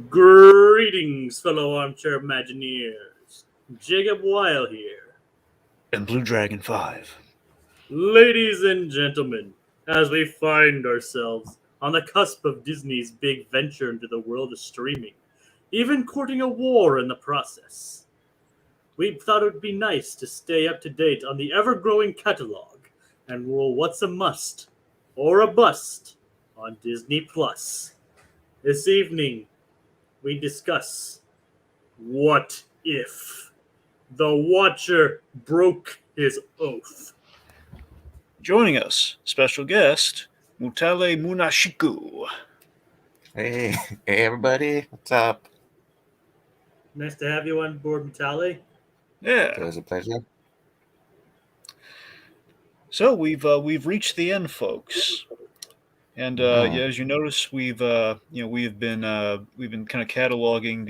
Greetings, fellow armchair Imagineers. Jacob Wile here. And Bluedragonfive. Ladies and gentlemen, as we find ourselves on the cusp of Disney's big venture into the world of streaming, even courting a war in the process, we thought it would be nice to stay up to date on the ever-growing catalog and rule what's a must or a bust on Disney Plus. This evening, we discuss What If the Watcher broke his oath. Joining us, special guest, Mutale Munashiku. Hey everybody, what's up? Nice to have you on board, Mutale. Yeah. It was a pleasure. So we've reached the end, folks. And yeah, as you notice, we've been kind of cataloging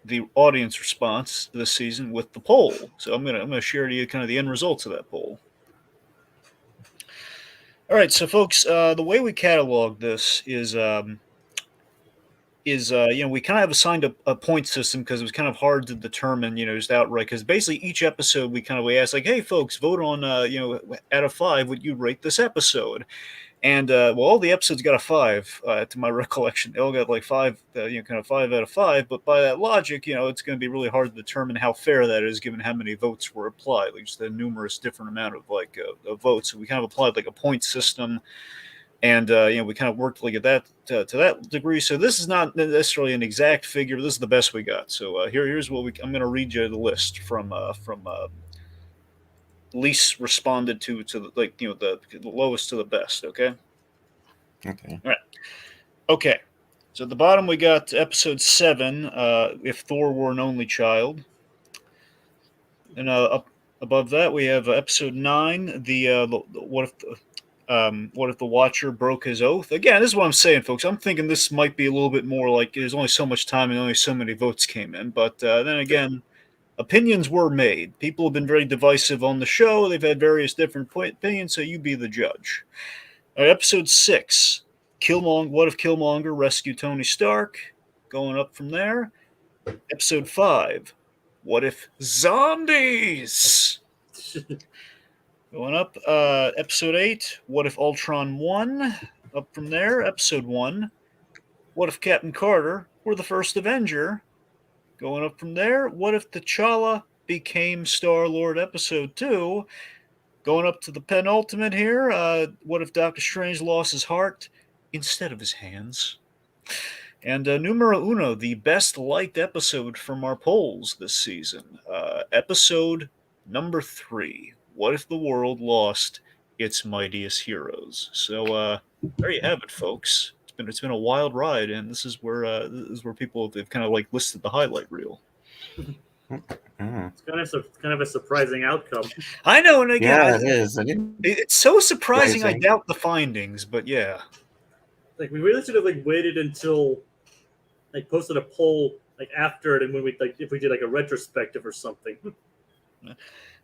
the audience response this season with the poll. So I'm gonna share to you kind of the end results of that poll. All right, so folks, the way we catalog this is we kind of have assigned a point system because it was kind of hard to determine, just outright. Because basically each episode we ask like, hey folks, vote on out of 5 would you rate this episode? And all the episodes got a 5 to my recollection. They all got like 5, kind of 5 out of 5. But by that logic, it's going to be really hard to determine how fair that is, given how many votes were applied. Like just a numerous different amount of votes. So we kind of applied like a point system, and we kind of worked like at that to that degree. So this is not necessarily an exact figure. But this is the best we got. So here's what I'm going to read you the list from least responded to the lowest to the best. Okay. Okay. All right. Okay. So at the bottom we got episode 7. If Thor were an only child, and up above that we have episode 9. What if the Watcher broke his oath? Again, this is what I'm saying, folks. I'm thinking this might be a little bit more like there's only so much time and only so many votes came in. But then again, opinions were made. People have been very divisive on the show. They've had various different opinions, so you be the judge. All right, episode 6, What if Killmonger rescued Tony Stark? Going up from there. Episode 5, What if Zombies? Going up. Episode 8, What if Ultron won? Up from there. Episode 1, What if Captain Carter were the first Avenger? Going up from there, What if T'Challa became Star-Lord? Episode 2. Going up to the penultimate here, What if Doctor Strange lost his heart instead of his hands? And numero uno, the best liked episode from our polls this season. Episode number 3, What if the world lost its mightiest heroes? So there you have it, folks. It's been a wild ride, and this is where people have kind of like listed the highlight reel. It's kind of a surprising outcome. I know, and again, it is. It's so surprising. I doubt the findings, but yeah. Like we really should have waited until posted a poll after it, and when if we did a retrospective or something.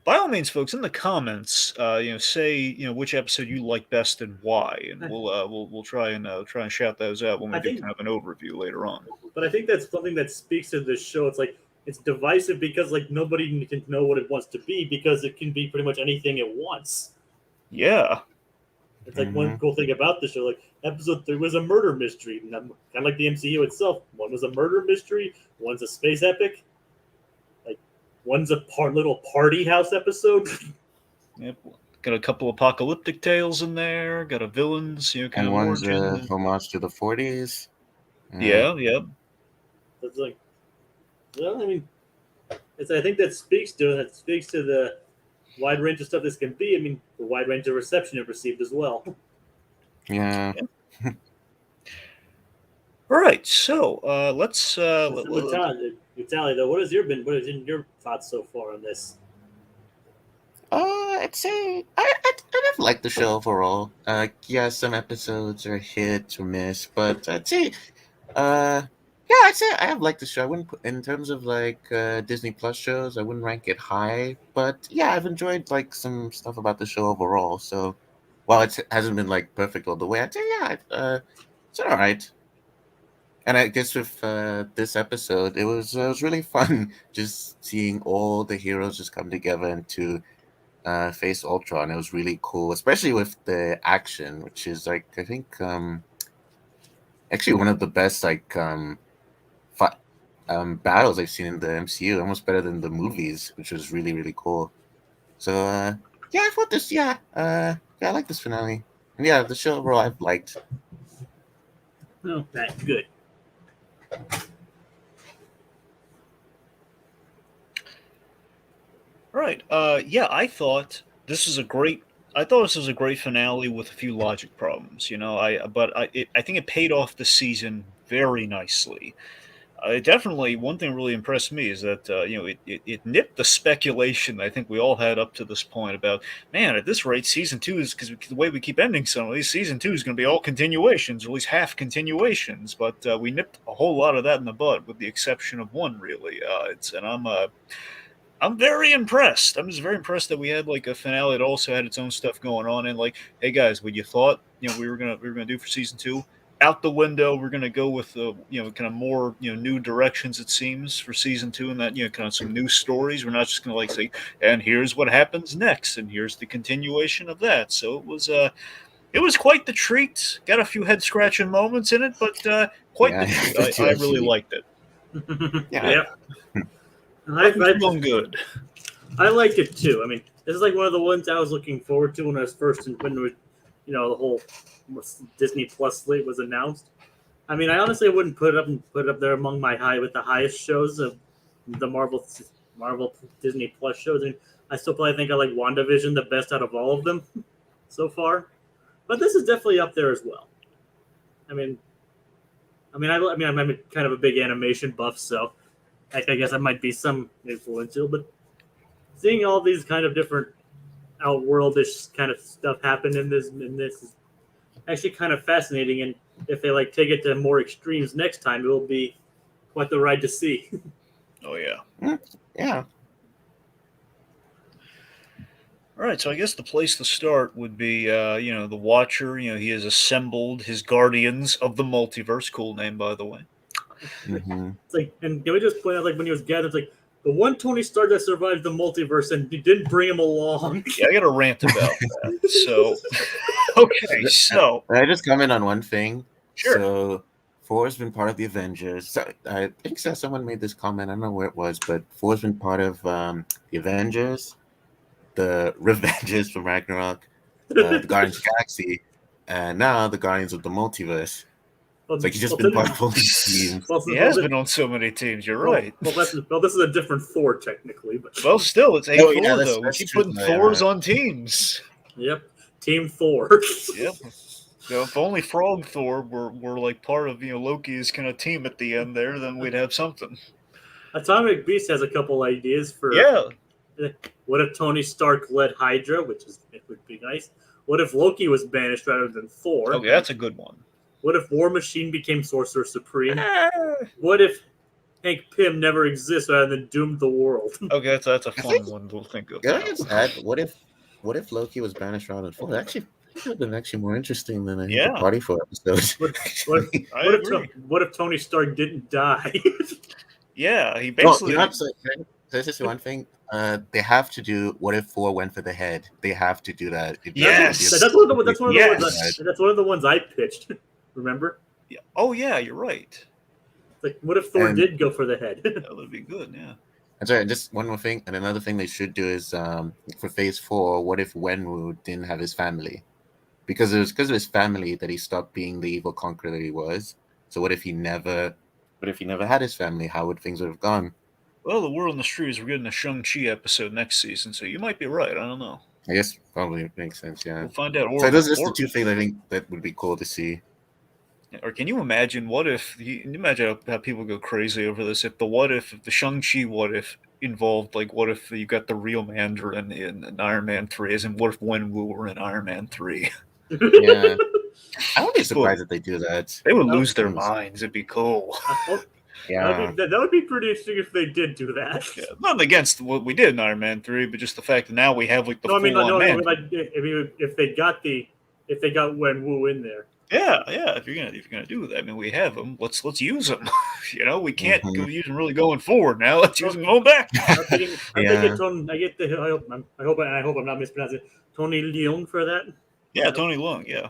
By all means, folks, in the comments, say which episode you like best and why, and we'll try and shout those out when we do kind of an overview later on. But I think that's something that speaks to this show. It's it's divisive because nobody can know what it wants to be because it can be pretty much anything it wants. Yeah, it's one cool thing about the show. Episode 3 was a murder mystery, kind of like the MCU itself. One was a murder mystery. One's a space epic. One's a little party house episode. Yep. Got a couple apocalyptic tales in there. Got a villains, kind and of one's origin. a homage to the 40s. Yeah. It's I think that speaks to the wide range of stuff this can be. The wide range of reception it received as well. Yeah. All right, so let's. Mutale, though, what has been your thoughts so far on this? I'd say I've liked the show overall. Yeah, some episodes are hit or miss, but I'd say, I'd say I have liked the show. I wouldn't in terms of Disney Plus shows, I wouldn't rank it high, but yeah, I've enjoyed some stuff about the show overall. So while it hasn't been perfect all the way, I'd say it's all right. And I guess with this episode, it was really fun just seeing all the heroes just come together and to face Ultron. It was really cool, especially with the action, which is like I think actually one of the best like fi- battles I've seen in the MCU, almost better than the movies, which was really really cool. So yeah, I thought this yeah I like this finale, and yeah, the show overall I've liked. Oh, that's good. Right. Yeah, I thought this was a great. I thought this was a great finale with a few logic problems. I think it paid off the season very nicely. Definitely, one thing really impressed me is that it nipped the speculation I think we all had up to this point about, man, at this rate, season two is, because the way we keep ending some of these, season two is going to be all continuations, or at least half continuations. But we nipped a whole lot of that in the bud, with the exception of one, really. I'm very impressed. I'm just very impressed that we had like a finale that also had its own stuff going on. And like, hey guys, what you thought we were gonna do for season two? Out the window. We're gonna go with kind of more new directions. It seems for season two, and that kind of some new stories. We're not just gonna like say, and here's what happens next, and here's the continuation of that. So it was quite the treat. Got a few head scratching moments in it, but quite Yeah, the treat. that too, I really actually. liked it. Yeah. Yep. I'm feeling good. I liked it too. I mean, this is like one of the ones I was looking forward to when I was when the whole Disney Plus slate was announced. I mean, I honestly wouldn't put it up there among the highest shows of the Marvel Disney Plus shows. I mean, I still probably think I like WandaVision the best out of all of them so far, but this is definitely up there as well. I mean, I'm kind of a big animation buff, so I guess I might be some influential, but seeing all these kind of different outworldish kind of stuff happen in this is actually kind of fascinating. And if they like take it to more extremes next time, it will be quite the ride to see. Oh yeah. Yeah. All right, so I guess the place to start would be, the Watcher. He has assembled his Guardians of the Multiverse. Cool name, by the way. Mm-hmm. It's like, and can we just point out, like when he was gathered, it's like the one Tony Stark that survived the multiverse, and you didn't bring him along. Yeah, I got a rant about that. So, okay, so I just comment on one thing. Sure. So, Thor's been part of the Avengers. So, I think someone made this comment. I don't know where it was, but Thor's been part of the Avengers, the Revengers from Ragnarok, the Guardians of the Galaxy, and now the Guardians of the Multiverse. It's like he's just been part of all these teams. He has been on so many teams. You're right. Well, this is a different Thor technically, but Well, still, it's A Oh, Thor yeah, though. We that's keep true, putting yeah. Thors on teams. Yep, Team Thor. Yep. If only Frog Thor were like part of Loki's kind of team at the end there, then we'd have something. Atomic Beast has a couple ideas for. Yeah. What if Tony Stark led Hydra, it would be nice. What if Loki was banished rather than Thor? Okay, that's a good one. What if War Machine became Sorcerer Supreme? What if Hank Pym never exists rather than doomed the world? Okay, that's a fun one to think of. Can I just add, what if Loki was banished rather than Thor? Actually, it would have been actually more interesting than the Party for episodes. What if Tony Stark didn't die? Yeah, he basically. There's just one thing. They have to do. What if Thor went for the head? They have to do that. Yes, that's one of the ones I pitched. Remember? Yeah. Oh yeah, you're right. Like, what if Thor did go for the head? That would be good. Yeah. That's right. Just one more thing, and another thing they should do is for Phase 4. What if Wenwu didn't have his family? Because it was because of his family that he stopped being the evil conqueror that he was. So what if he never had his family? How would things have gone? Well, the word on the street is we're getting a Shang-Chi episode next season, so you might be right. I don't know. I guess probably makes sense. Yeah. We'll find out. So those are just the two things I think that would be cool to see. Or can you imagine can you imagine how people go crazy over this? If the Shang-Chi what if involved, like, what if you got the real Mandarin in Iron Man 3, as in what if Wenwu were in Iron Man 3? Yeah. I would be surprised if they do that. They would lose their minds. It'd be cool. Yeah. That would be pretty interesting if they did do that. Yeah, not against what we did in Iron Man 3, but just the fact that now we have like the if they got Wenwu Wenwu in there, Yeah. If you're gonna do that, I mean, we have them. Let's use them. We can't go use them really going forward now. Let's use them going back. I'm thinking Tony. I hope I'm not mispronouncing it. Tony Leung for that. Yeah, Tony Leung. Yeah,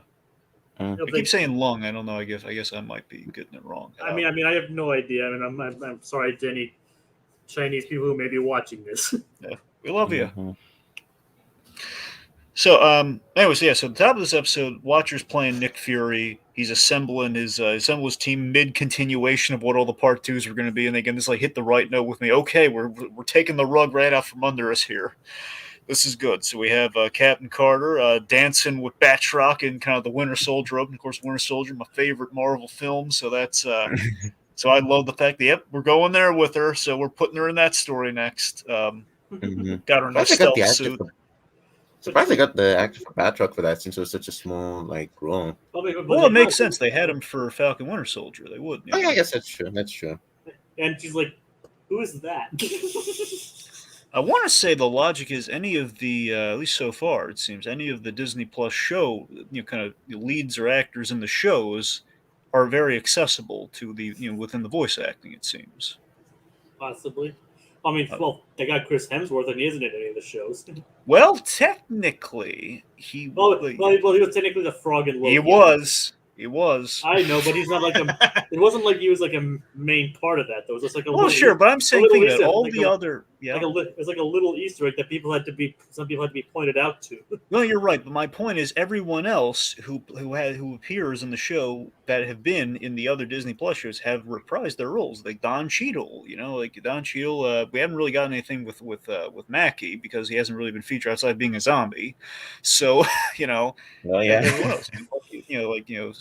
Mm. I keep saying Lung. I don't know. I guess I might be getting it wrong. I mean, I have no idea. I mean, I'm sorry to any Chinese people who may be watching this. Yeah, we love you. Mhm. So, anyways, yeah. So, at the top of this episode, Watcher's playing Nick Fury. He's assembling his team mid continuation of what all the part twos were going to be, and they can just like hit the right note with me. Okay, we're taking the rug right out from under us here. This is good. So we have Captain Carter dancing with Batroc in kind of the Winter Soldier open. Of course, Winter Soldier, my favorite Marvel film. So that's so I love the fact that we're going there with her. So we're putting her in that story next. Mhm. Got her in a Surprised they got stealth the actor suit. Surprised they got the actor for Batroc for that since it was such a small role. Well, it makes sense. They had him for Falcon Winter Soldier. They would. Oh yeah, I guess that's true. That's true. And she's like, "Who is that?" I want to say the logic is any of the, at least so far, it seems, any of the Disney Plus show, kind of leads or actors in the shows are very accessible to the, within the voice acting, it seems. Possibly. I mean, well, they got Chris Hemsworth, and he isn't in any of the shows. Well, technically, he Well, he was technically the frog in Loki. He was. I know, but he's not like a. It wasn't like he was like a main part of that. Though it was just like a. Well, sure, but I'm saying that all like the other, it's like a little Easter egg that some people had to be pointed out to. No, you're right. But my point is, everyone else who appears in the show that have been in the other Disney Plus shows have reprised their roles. Like Don Cheadle, like Don Cheadle. We haven't really gotten anything with Mackie because he hasn't really been featured outside being a zombie. So Oh yeah. everyone else,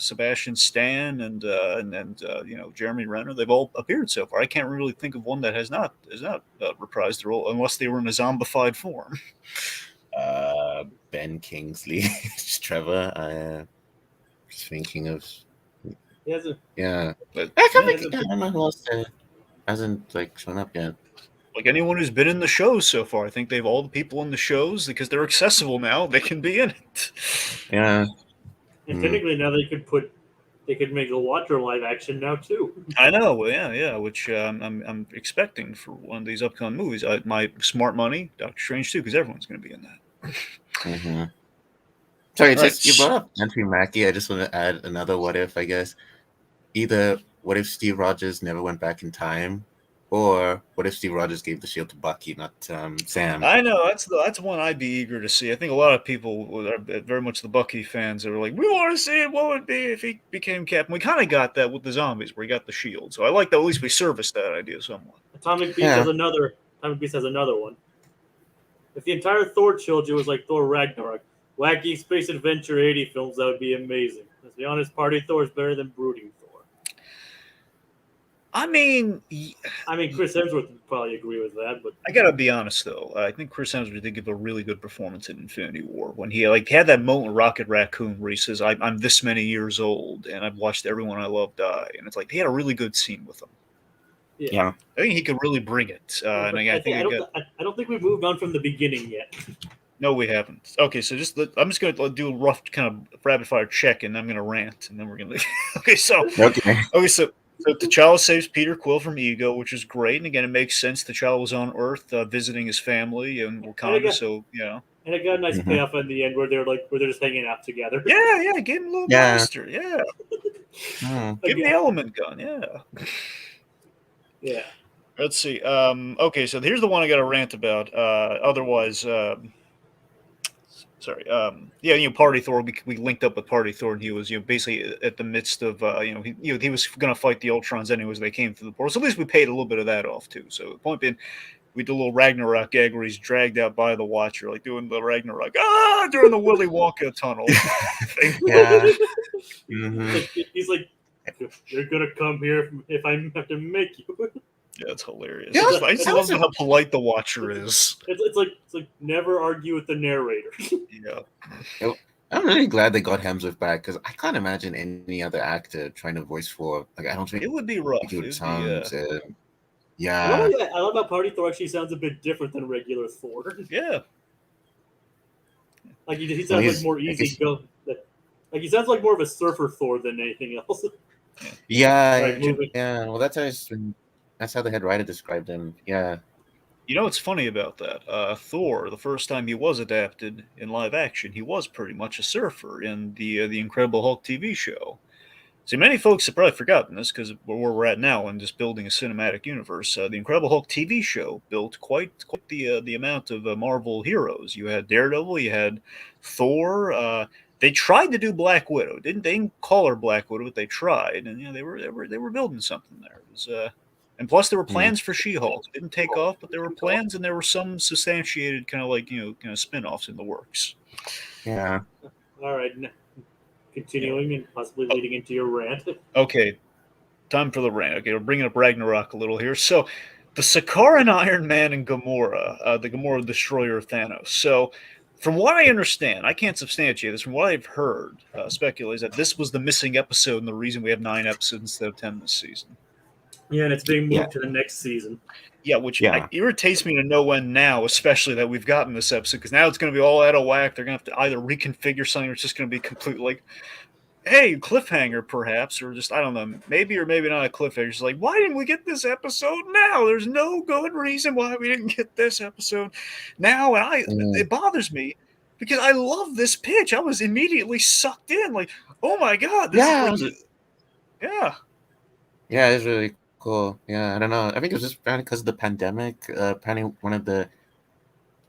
Sebastian Stan and Jeremy Renner, they've all appeared so far. I can't really think of one that has not reprised the role unless they were in a zombified form. Ben Kingsley, Trevor. Just thinking of. Yeah, But I don't know who else hasn't shown up yet. like anyone who's been in the shows so far, I think they've all the people in the shows because they're accessible now. They can be in it. Yeah. And technically, now they could make a Watcher live action now too. I know, yeah, which I'm expecting for one of these upcoming movies. My smart money, Doctor Strange too, because everyone's going to be in that. Mm-hmm. Sorry, Right. you brought up Anthony Mackie. I just want to add another what if, I guess. Either what if Steve Rogers never went back in time, or what if Steve Rogers gave the shield to Bucky, not Sam? I know that's one I'd be eager to see. I think a lot of people are very much the Bucky fans that are like, we want to see what would be if he became Captain. We kind of got that with the zombies, where he got the shield. So I like that at least we serviced that idea somewhat. Atomic Beast has another one. If the entire Thor trilogy was like Thor Ragnarok, wacky space adventure 80 films, that would be amazing. Let's be honest, Party Thor is better than Brooding Thor. I mean, Chris Hemsworth would probably agree with that, but I gotta be honest though. I think Chris Hemsworth did give a really good performance in Infinity War when he had that moment with Rocket Raccoon where he says, "I'm this many years old and I've watched everyone I love die," and it's like he had a really good scene with him. Yeah. I think he could really bring it. I don't think we've moved on from the beginning yet. No, we haven't. Okay, so I'm just gonna do a rough kind of rapid fire check, and I'm gonna rant, and then we're gonna. Okay, so T'Challa saves Peter Quill from Ego, which is great, and again, it makes sense. T'Challa was on Earth visiting his family in Wakanda, so yeah. And it got a nice payoff in the end where they're just hanging out together. Yeah, give him a little blaster, yeah. Give him the element gun, yeah. Yeah. Let's see. Okay, so here's the one I got to rant about. Otherwise, sorry. Party Thor. We linked up with Party Thor, and he was basically at the midst of he was going to fight the Ultrons anyways. They came through the portal, so at least we paid a little bit of that off too. So the point being, we did a little Ragnarok gag where he's dragged out by the Watcher, like doing the Ragnarok during the Willy Wonka tunnel. Yeah. He's like, "You're gonna come here if I have to make you." Yeah, it's hilarious. Yeah, I just love how polite the Watcher is. It's like never argue with the narrator. Yeah. I'm really glad they got Hemsworth back because I can't imagine any other actor trying to voice for. I don't think it would be rough. It would sound, I love how Party Thor actually sounds a bit different than regular Thor. Yeah. Like he sounds like more easy go. Like Like he sounds like more of a surfer Thor than anything else. Yeah, Like moving. yeah. Well, that's how the head writer described him. Yeah. You know what's funny about that? Thor, the first time he was adapted in live action, he was pretty much a surfer in the Incredible Hulk TV show. See, many folks have probably forgotten this because where we're at now and just building a cinematic universe. The Incredible Hulk TV show built quite the amount of Marvel heroes. You had Daredevil, you had Thor. They tried to do Black Widow. They didn't call her Black Widow, but they tried, and they were building something there. It was, and plus there were plans for She-Hulk. It didn't take off, but there were plans, and there were some substantiated kind of spin-offs in the works. Yeah. All right. Continuing and possibly leading into your rant. Okay, time for the rant. Okay, we're bringing up Ragnarok a little here. So, the Sakaran Iron Man and Gamora, the Gamora Destroyer of Thanos. So, from what I understand, I can't substantiate this. From what I've heard, speculates that this was the missing episode and the reason we have 9 episodes instead of 10 this season. Yeah, and it's being moved to the next season. Yeah, which irritates me to no end now, especially that we've gotten this episode, because now it's going to be all out of whack. They're going to have to either reconfigure something or it's just going to be completely like, hey, cliffhanger perhaps, or just, I don't know, maybe or maybe not a cliffhanger. It's like, why didn't we get this episode now? There's no good reason why we didn't get this episode now. And it bothers me because I love this pitch. I was immediately sucked in. Like, oh my God. This is Yeah, it's really cool. Yeah, I don't know. I think it was just because of the pandemic. Apparently, one of the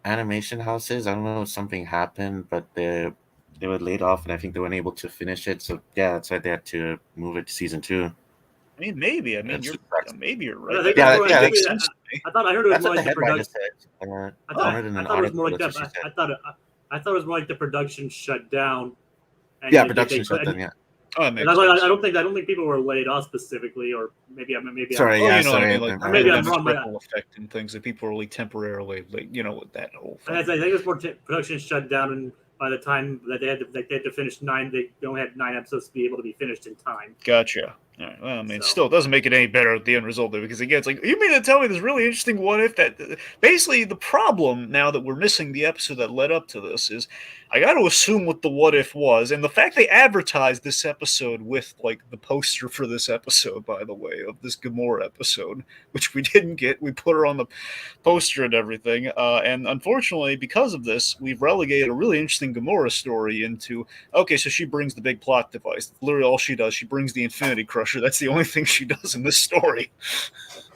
animation houses, I don't know if something happened, but they were laid off, and I think they weren't able to finish it. So yeah, that's why they had to move it to season 2. I mean, maybe. Maybe you're right. I makes sense to me. I thought I heard it was That's more what the like the head writer production. said. I thought it was more like that. I thought it was more like the production shut down. And production shut down. Yeah. Oh, I don't think people were laid off specifically, or maybe Sorry, I'm, sorry. maybe I'm wrong, but effect and things that people are really temporarily, like, with that whole thing. I think it was more production shut down, and by the time that they had to finish 9, they only had 9 episodes to be able to be finished in time. Gotcha. All right. Well, I mean, still it doesn't make it any better at the end result, though, because again, it's like, you mean to tell me this really interesting what if that basically the problem now that we're missing the episode that led up to this is I got to assume what the what if was, and the fact they advertised this episode with like the poster for this episode, by the way, of this Gamora episode, which we didn't get. We put her on the poster and everything, and unfortunately, because of this, we've relegated a really interesting Gamora story into okay, so she brings the big plot device. Literally, all she does, she brings the Infinity Crusher. That's the only thing she does in this story.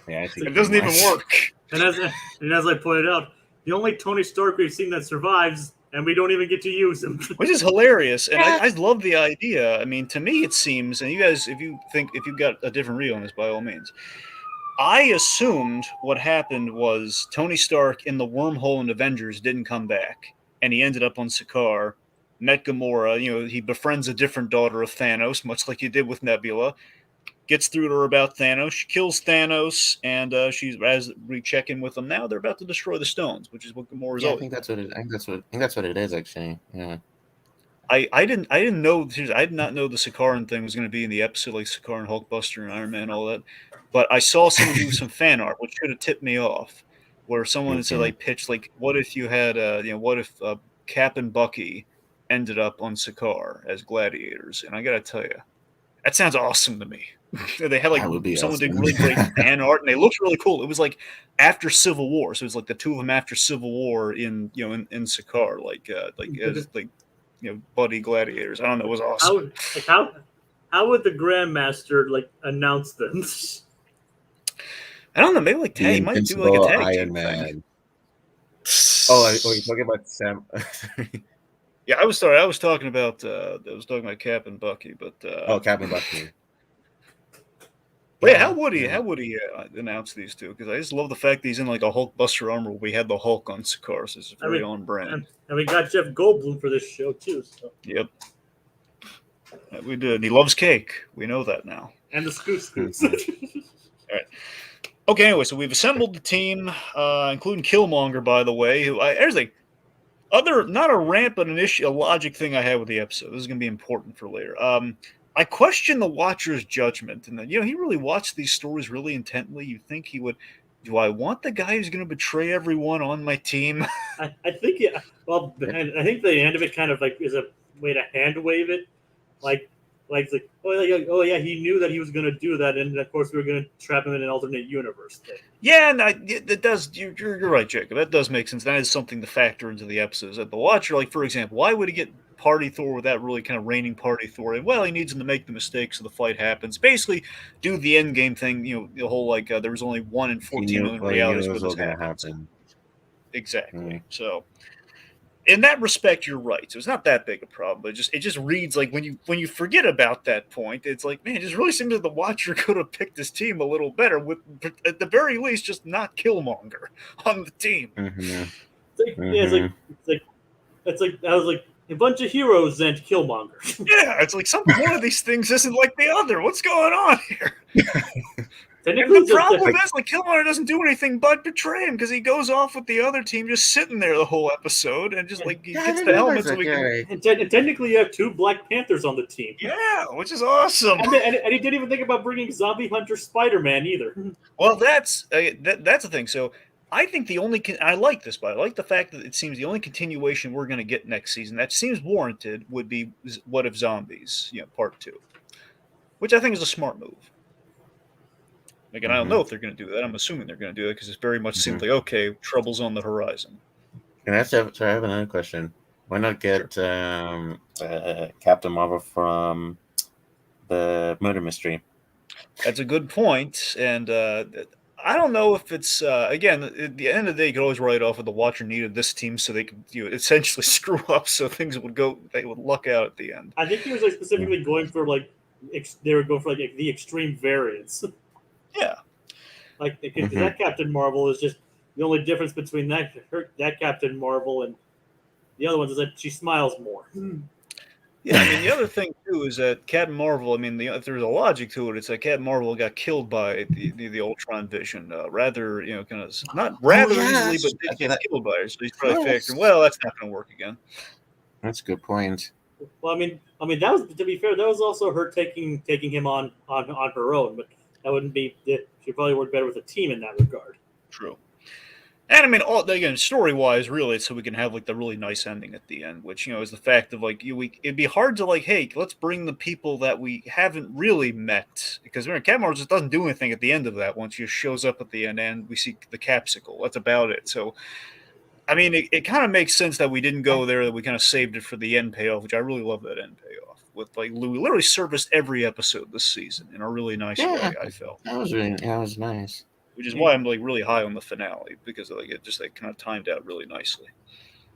Yeah, I think it doesn't even work. And as I pointed out, the only Tony Stark we've seen that survives, and we don't even get to use him, which is hilarious. And I love the idea. I mean, to me, it seems, and you guys, if you've got a different read on this, by all means. I assumed what happened was Tony Stark in the wormhole in Avengers didn't come back, and he ended up on Sakaar, met Gamora. He befriends a different daughter of Thanos, much like he did with Nebula. Gets through to her about Thanos. She kills Thanos, and as we check in with them now, they're about to destroy the stones, which is what Gamora's. I think that's what it. I think that's what it is actually. Yeah. I didn't know. I did not know the Sakaran thing was going to be in the episode, like Sakaran, Hulkbuster, and Iron Man, all that. But I saw someone do some fan art, which should have tipped me off, where someone said like pitched like, what if you had what if Cap and Bucky ended up on Sakaar as gladiators? And I gotta tell you, that sounds awesome to me. They had like someone did really great fan art, and they looked really cool. It was like after Civil War, so it was like the two of them after Civil War in in Sakaar, as buddy gladiators. I don't know, it was awesome. How would the Grandmaster announce them? I don't know. Maybe he might do like a tag Iron team Man. thing. Oh, you're talking about Sam. Yeah, I was sorry. I was talking about Cap and Bucky, but Cap and Bucky. But yeah, how would he announce these two? Because I just love the fact that he's in like a Hulkbuster armor. We had the Hulk on Sakaar, so it's very on brand. And we got Jeff Goldblum for this show too. So. Yep, we did. He loves cake. We know that now. And the scoots. All right. Okay. Anyway, so we've assembled the team, including Killmonger, by the way. Who there's not a rant, but a logic thing I had with the episode. This is going to be important for later. I question the watcher's judgment, and that he really watched these stories really intently. You think he would? Do I want the guy who's going to betray everyone on my team? I think, yeah. Well, I think the end of it kind of is a way to hand wave it. oh yeah, he knew that he was going to do that, and of course we were going to trap him in an alternate universe thing. Yeah, and it does. You're right, Jacob. That does make sense. That is something to factor into the episodes. That the Watcher, like for example, why would he get Party Thor without really kind of reigning Party Thor? And well, he needs him to make the mistake so the fight happens. Basically, do the end game thing. The whole there was only 1 in 14 million realities where this happens. Exactly. So. In that respect, you're right. So it's not that big a problem, but it just reads like when you forget about that point, it's like, man, it just really seems that the Watcher could have picked his team a little better with, at the very least, just not Killmonger on the team. Mm-hmm. It's like I was like a bunch of heroes and Killmonger. Yeah, it's like one of these things isn't like the other. What's going on here? And the problem is, like, Killmonger doesn't do anything but betray him because he goes off with the other team, just sitting there the whole episode, and just he gets the helmet so we can. And technically, you have 2 Black Panthers on the team. Yeah, which is awesome. And he didn't even think about bringing Zombie Hunter Spider-Man either. Well, that's the thing. So I think I like this, but I like the fact that it seems the only continuation we're going to get next season that seems warranted would be What If Zombies, Part 2, which I think is a smart move. Again, I don't know if they're going to do that. I'm assuming they're going to do it because it very much seems like, okay, trouble's on the horizon. And I have another question. Why not get Captain Marvel from the Murder Mystery? That's a good point. And I don't know if it's, again, at the end of the day, you could always write off with the Watcher needed this team so they could essentially screw up so things they would luck out at the end. I think he was specifically going for they were going for the extreme variants. Yeah, because that Captain Marvel is just the only difference between that Captain Marvel and the other ones is that she smiles more. Yeah, I mean the other thing too is that Captain Marvel. I mean, if there's a logic to it, it's that Captain Marvel got killed by the Ultron Vision rather, kind of not rather easily, but did get killed by her. So he's probably factoring, well, that's not going to work again. That's a good point. Well, I mean that was, to be fair, that was also her taking him on her own, but. That wouldn't be. She probably worked better with a team in that regard. True. And I mean, again, story-wise, really, so we can have the really nice ending at the end, which is the fact of it'd be hard to hey, let's bring the people that we haven't really met because Captain Marvel just doesn't do anything at the end of that. Once he just shows up at the end, and we see the capsicle. That's about it. So, I mean, it kind of makes sense that we didn't go there. That we kind of saved it for the end payoff, which I really love that end payoff. With we literally serviced every episode this season in a really nice way. I felt that was nice. Which is why I'm really high on the finale because it kind of timed out really nicely.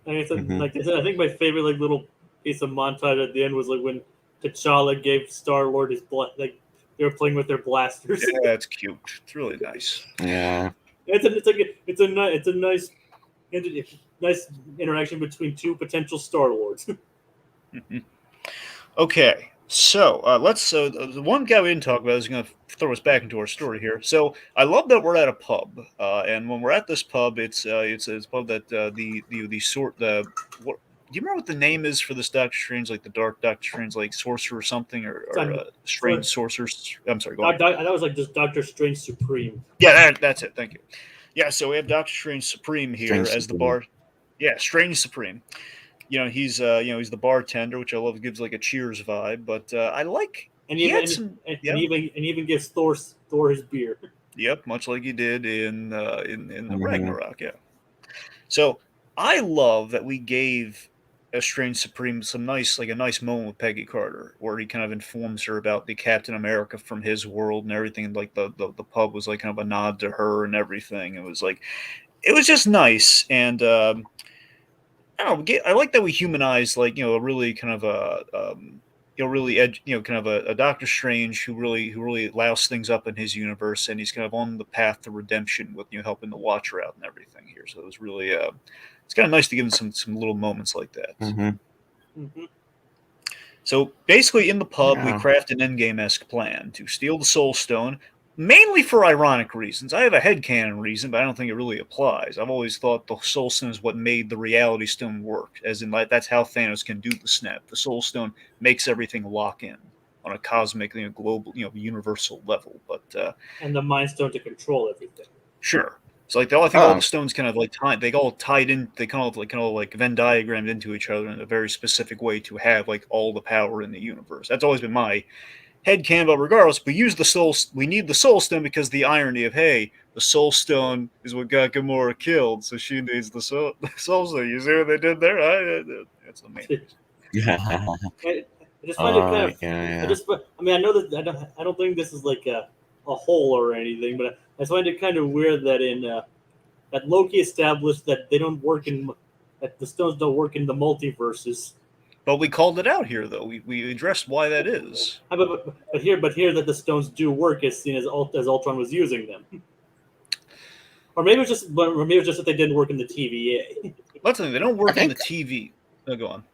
Like I said, I think my favorite little piece of montage at the end was when T'Challa gave Star-Lord his they were playing with their blasters. Yeah, it's cute. It's really nice. Yeah, it's a nice interaction between 2 potential Star-Lords. Okay, so let's. The one guy we didn't talk about is going to throw us back into our story here. So I love that we're at a pub, and when we're at this pub, it's a pub that what. Do you remember what the name is for this Doctor Strange, the Dark Doctor Strange, Sorcerer or something, or Strange Sorcerer? I'm sorry, go on. That was just Doctor Strange Supreme. Yeah, that's it. Thank you. Yeah, so we have Doctor Strange Supreme here as the bar. Yeah, Strange Supreme. He's he's the bartender, which I love. Gives a Cheers vibe, but I like. And he even gives Thor his beer. Yep, much like he did in the Ragnarok. Yeah. So I love that we gave a Strange Supreme a nice moment with Peggy Carter, where he kind of informs her about the Captain America from his world and everything. And the pub was kind of a nod to her and everything. It was just nice and. I don't know. I like that we humanize a really kind of a Doctor Strange who really loused things up in his universe, and he's kind of on the path to redemption with helping the Watcher out and everything here. So it was really it's kind of nice to give him some little moments like that. So basically, in the pub, we craft an endgame-esque plan to steal the Soul Stone. Mainly for ironic reasons. I have a headcanon reason, but I don't think it really applies. I've always thought the Soul Stone is what made the Reality Stone work, as in that's how Thanos can do the snap. The Soul Stone makes everything lock in on a cosmic, global, universal level. But and the Mind Stone to control everything. Sure. So like I think all the stones kind of like tied. They all tied in. They kind of like Venn diagrammed into each other in a very specific way to have like all the power in the universe. That's always been my headcanon. But regardless, we use the soul. We need the soul stone because the irony of hey, the soul stone is what got Gamora killed, so she needs the soul stone. You see what they did there? That's the main reason. Yeah. I just find it kind of. Yeah. I mean, I know that I don't think this is like a hole or anything, but I just find it kind of weird that that Loki established that they don't work that the stones don't work in the multiverses. But we called it out here, though. We addressed why that is. But here that the stones do work as seen as Ultron was using them. Or maybe it's just that they didn't work in the TVA. That's the thing. They don't work in the TV. No, go on.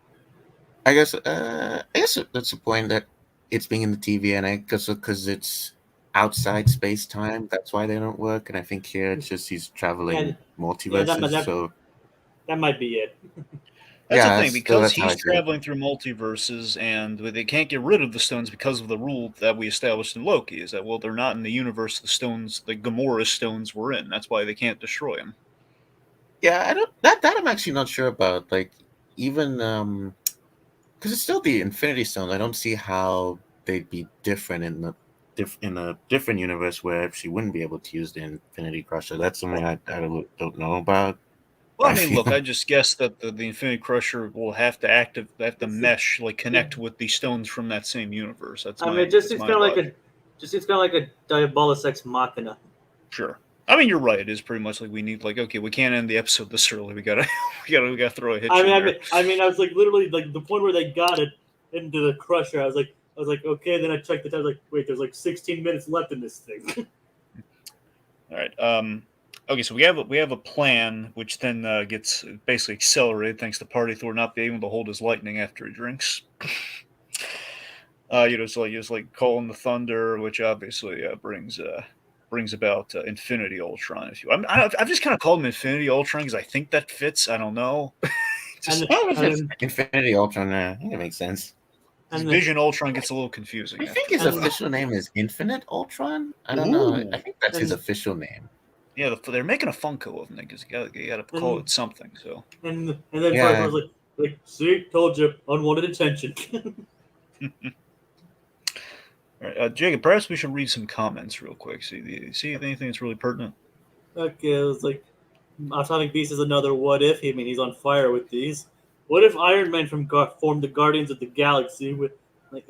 I guess that's the point that it's being in the TVA, and I guess because it's outside space time, that's why they don't work. And I think here it's just he's traveling multiverses, so that might be it. That's the thing, because he's traveling through multiverses, and they can't get rid of the stones because of the rule that we established in Loki, is that, well, they're not in the universe the Gamora's stones were in. That's why they can't destroy them. Yeah, that I'm actually not sure about. Like, even, because it's still the Infinity Stones, I don't see how they'd be different in a different universe where she wouldn't be able to use the Infinity Crusher. That's something I don't know about. Well, I mean, look, I just guess that the Infinity Crusher will have to mesh, like connect with the stones from that same universe. That's it just seems kind of like a Diabolus Ex Machina. Sure. I mean, you're right. It is pretty much like we need, like, okay, we can't end the episode this early. We gotta throw a hitch. I mean, I was like literally like the point where they got it into the Crusher. I was like, okay. Then I checked the time. I was like, wait, there's like 16 minutes left in this thing. All right. Okay, so we have a plan, which then gets basically accelerated thanks to Party Thor not being able to hold his lightning after he drinks. Just like calling the thunder, which obviously brings about Infinity Ultron. I've just kind of called him Infinity Ultron because I think that fits. I don't know. Infinity Ultron, I think it makes sense. Vision Ultron gets a little confusing. I think his official name is Infinite Ultron. I don't know. I think that's his official name. Yeah, they're making a Funko of him because you got to call it something. So and then Parker was like, see, told you, unwanted attention. All right, Jacob, perhaps we should read some comments real quick. See anything that's really pertinent? Okay, it was like, Atomic Beast is another what if. I mean, he's on fire with these. What if Iron Man formed the Guardians of the Galaxy with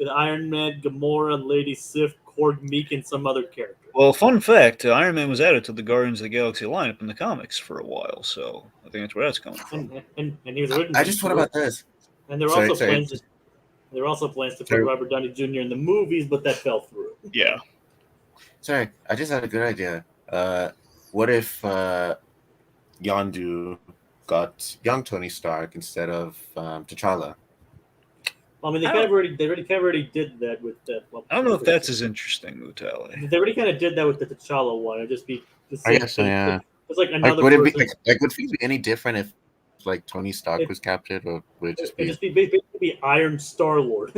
Iron Man, Gamora, Lady Sif, Korg, Meek, and some other character? Well, fun fact, Iron Man was added to the Guardians of the Galaxy lineup in the comics for a while, so I think that's where that's coming from. And he was written. I just thought about this. And there were also plans to put Robert Downey Jr. in the movies, but that fell through. Yeah. Sorry, I just had a good idea. What if Yondu got young Tony Stark instead of T'Challa? I mean, they already did that with that. Well, I don't know if that's as interesting, Mutale. They already kind of did that with the T'Challa one. It'd just be the same. I guess so, yeah. It's like another. Would it be any different if like Tony Stark was captured, or would it just be basically Iron Star-Lord?